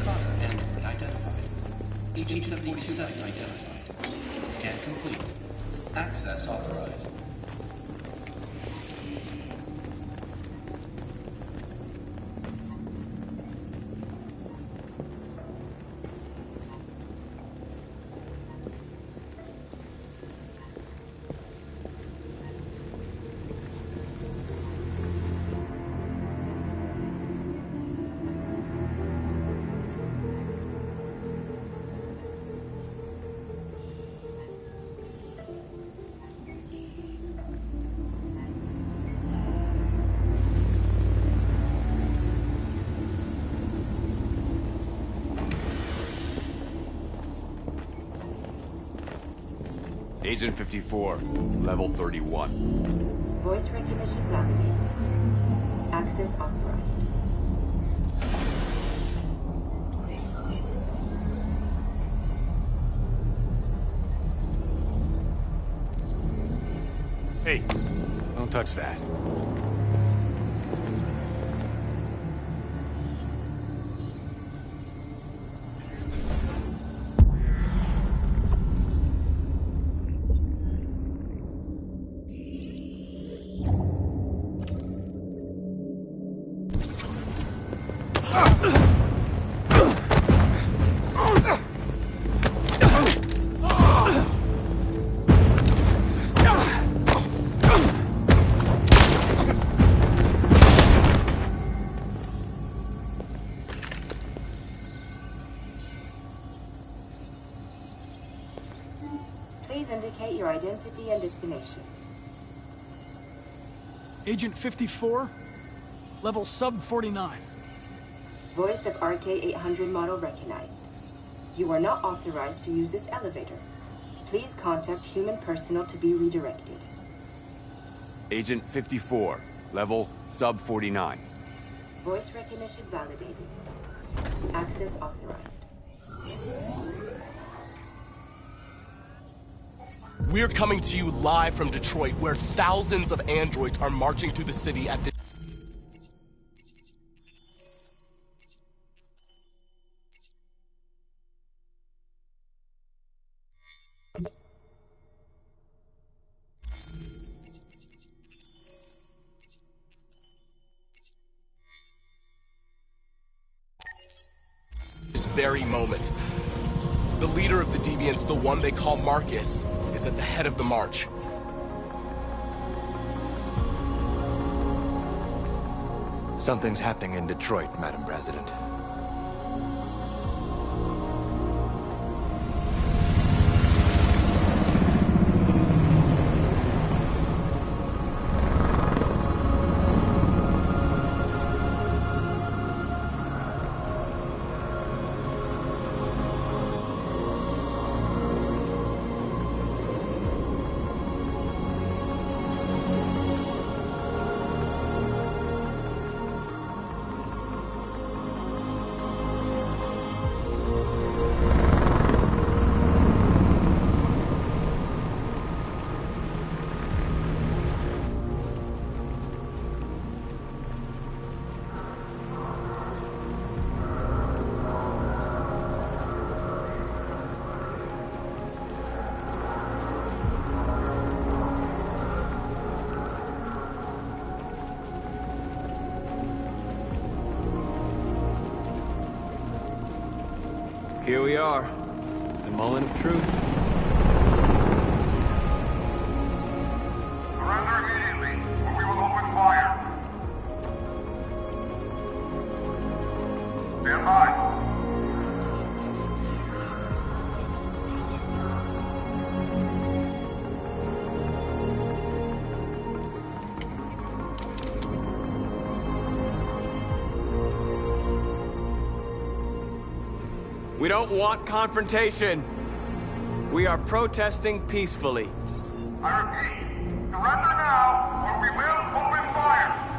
S5: Connor Android identified. Agent 47 identified. Scan complete. Access authorized.
S22: Agent 54, level 31.
S23: Voice recognition validated. Access authorized.
S22: Hey, don't touch that.
S23: Please indicate your identity and destination.
S6: Agent 54, level sub 49.
S23: Voice of RK-800 model recognized. You are not authorized to use this elevator. Please contact human personnel to be redirected.
S22: Agent 54, level sub 49.
S23: Voice recognition validated. Access authorized.
S24: We're coming to you live from Detroit, where thousands of androids are marching through the city at this. This very moment. The leader of the Deviants, the one they call Marcus, is at the head of the march.
S25: Something's happening in Detroit, Madam President.
S10: Here we are, the moment of truth.
S17: Surrender immediately, or we will open fire. Stand by.
S10: We don't want confrontation. We are protesting peacefully.
S7: I repeat, surrender now, or we will open fire!